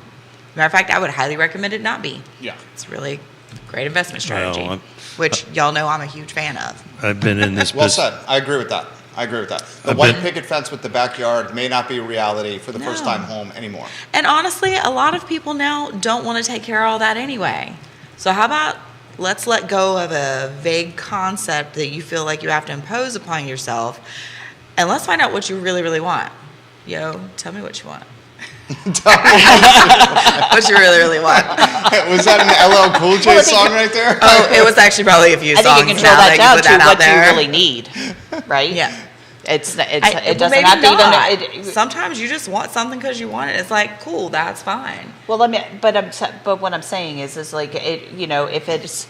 Matter of fact, I would highly recommend it not be. Yeah. It's really great. Great investment strategy, I'm- which y'all know I'm a huge fan of. I've been in this Well business. said. I agree with that. The I've white been- picket fence with the backyard may not be a reality for the first No. time home anymore. And honestly, a lot of people now don't want to take care of all that anyway. So how about let's let go of a vague concept that you feel like you have to impose upon yourself, and let's find out what you really, really want. Yo, tell me what you want. What you really, really want. Was that an LL Cool J Well, I think- song right there? Oh, it was actually probably a few I songs. think you control now that you down put to that out what you there. really need, right? Yeah. It doesn't Maybe have to not. even. Sometimes you just want something because you want it. It's like, cool, that's fine. Well, but what I'm saying is like it, if it's,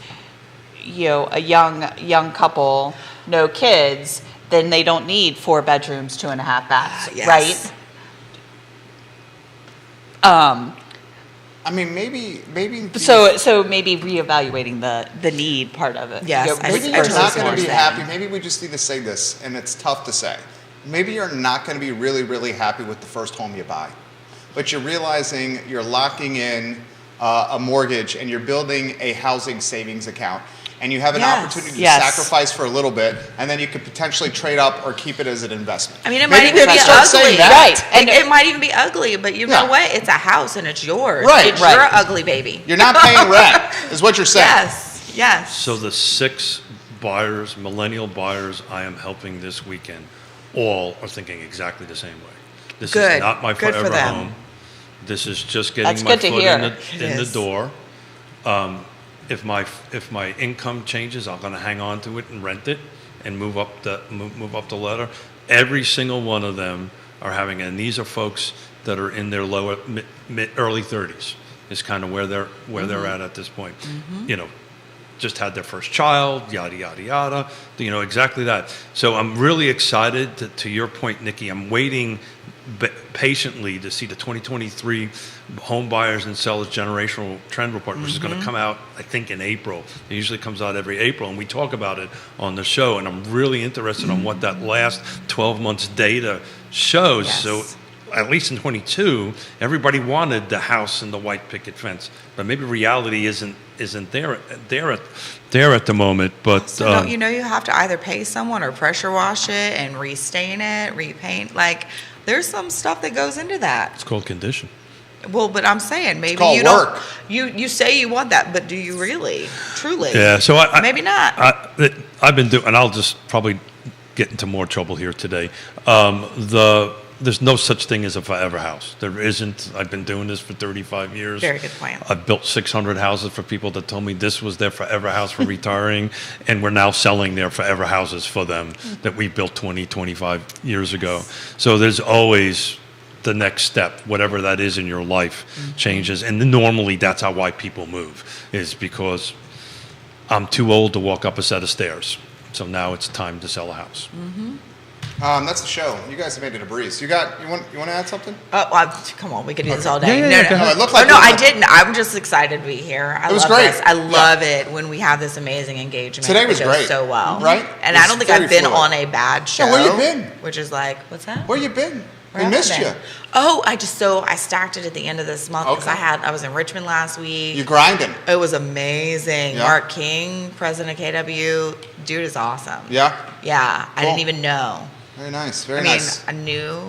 a young couple, no kids, then they don't need 4 bedrooms, 2.5 baths, Yes. right? I mean, maybe. So maybe reevaluating the need part of it. Yes, I Maybe see. you're totally not see going what to be you're happy. saying. Maybe we just need to say this, and it's tough to say. Maybe you're not going to be really, really happy with the first home you buy, but you're realizing you're locking in a mortgage and you're building a housing savings account, and you have an Yes. opportunity to Yes. sacrifice for a little bit, and then you could potentially trade up or keep it as an investment. I mean, it Maybe might we even be can start saying ugly. that. Right. And it might even be ugly, but you know Yeah. what? It's a house and it's yours. Right. It's Right. your ugly baby. You're not paying rent, is what you're saying. Yes. Yes. So the 6 buyers, millennial buyers I am helping this weekend, all are thinking exactly the same way. This Good. is not my Good for forever them. home. This is just getting That's my good to foot hear. in It the is. door. If my income changes, I'm going to hang on to it and rent it and move up the ladder. Every single one of them are having, and these are folks that are in their early 30s. Is kind of where they're at this point. Just had their first child, yada yada yada. Exactly that. So I'm really excited. To your point, Nikki, I'm waiting patiently to see the 2023 home buyers and sellers generational trend report, which is going to come out, I think, in April. It usually comes out every April, and we talk about it on the show. And I'm really interested on what that last 12 months data shows. Yes. So at least in 22, everybody wanted the house and the white picket fence, but maybe reality isn't there at the moment. But So don't you know you have to either pay someone or pressure wash it and restain it, repaint? Like, there's some stuff that goes into that. it's called condition. Well, but I'm saying maybe called you work. don't. You say you want that, but do you really, truly? Yeah, so Maybe not. I've been doing, and I'll just probably get into more trouble here today. There's no such thing as a forever house. There isn't. I've been doing this for 35 years. Very good plan. I've built 600 houses for people that told me this was their forever house for retiring, and we're now selling their forever houses for them that we built 20, 25 years ago. So there's always the next step, whatever that is in your life, changes. And normally that's why people move, is because I'm too old to walk up a set of stairs. So now it's time to sell a house. That's the show. You guys have made it a breeze. You want to add something? Come on, we could do this all day. Yeah, no, go ahead. No, it looked like no, it was I like- didn't. I'm just excited to be here. I It was love great. this. I Yeah. love it when we have this amazing engagement. Today It was goes great. so well, Right? And It I was don't think very I've been fluid. on a bad show. Yeah, where you been? Which is like, what's that? Where you been? Where We have I missed been? you. Oh, I stacked it at the end of this month because Okay. I was in Richmond last week. You grinding? It was amazing. Yeah. Mark King, president of KW, dude is awesome. Yeah. Yeah, I Cool. didn't even know. Very nice. Very I mean, nice. I knew,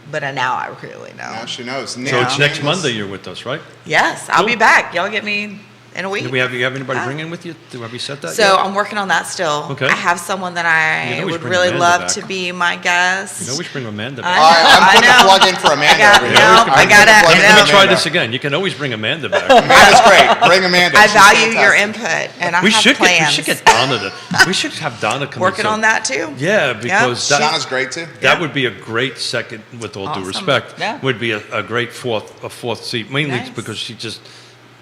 but now I really know. Now she knows. So it's next Monday you're with us, right? Yes, I'll be Cool. back. Y'all get me in a week. Do you have anybody Ah. bringing with you? Have we set that So yet? I'm working on that still. Okay. I have someone that You I know we should would bring really Amanda love back. to be my guest. You know we should bring Amanda I back. All right, I'm I putting a know. plug in for Amanda I got- over here. no, I'm I putting gotta- a plug in I for Let me try Amanda. this again. You can always bring Amanda back. That is great. Bring Amanda. I She's value your fantastic. input, and I we have should plans. get Donna to. We should have Donna come. in, Working so- on that too. Yeah, because Yeah. that, Donna's great too. that Yeah. would be a great second. With all Awesome. due respect, Yeah. would be a great fourth seat. Mainly Nice. because she just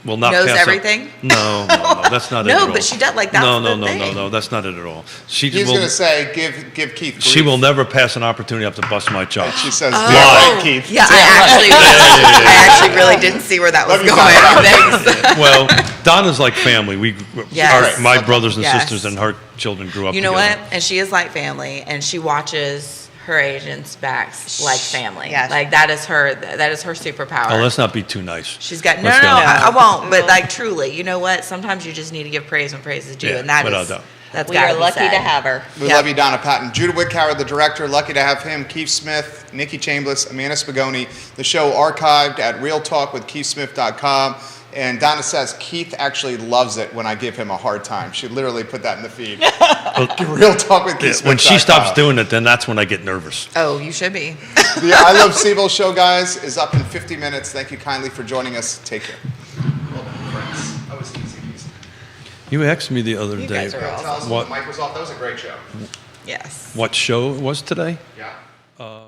will not Knows pass up- everything? No, that's not it. No, at all. but she does, like, that's no, the no, thing. no, that's not it at all. She He's will. going to say, give Keith grief. She will never pass an opportunity up to bust my chops. She says, Oh, yeah, right, Keith. yeah, Yeah, I actually really didn't see where that was Love you, going. Donna. Thanks. Well, Donna's like family. Yes. My brothers and Yes. sisters and her children grew up You know together. what? And she is like family, and she watches her agents backs like family. Yes. Like that is her superpower. Oh, let's not be too nice. She's got no, Let's no, go. I won't. But like truly, you know what? Sometimes you just need to give praise when praise is due, Yeah, and that without is doubt. that's We gotta are be lucky said. to have her. We Yep. love you, Donna Patton. Judah Wickhauer, the director, lucky to have him. Keith Smith, Nikki Chambliss, Amanda Spagoni. The show archived at realtalkwithkeithsmith.com. And Donna says Keith actually loves it when I give him a hard time. She literally put that in the feed. Real Talk with Keith Smith. When she stops doing it, then that's when I get nervous. Oh, you should be. The I Love Seville show, guys, is up in 50 minutes. Thank you kindly for joining us. Take care. Well done, friends. That was easy. You asked me the other You day guys are awesome. Tell us What- when the mic was off. That was a great show. Yes. what show it was today. Yeah.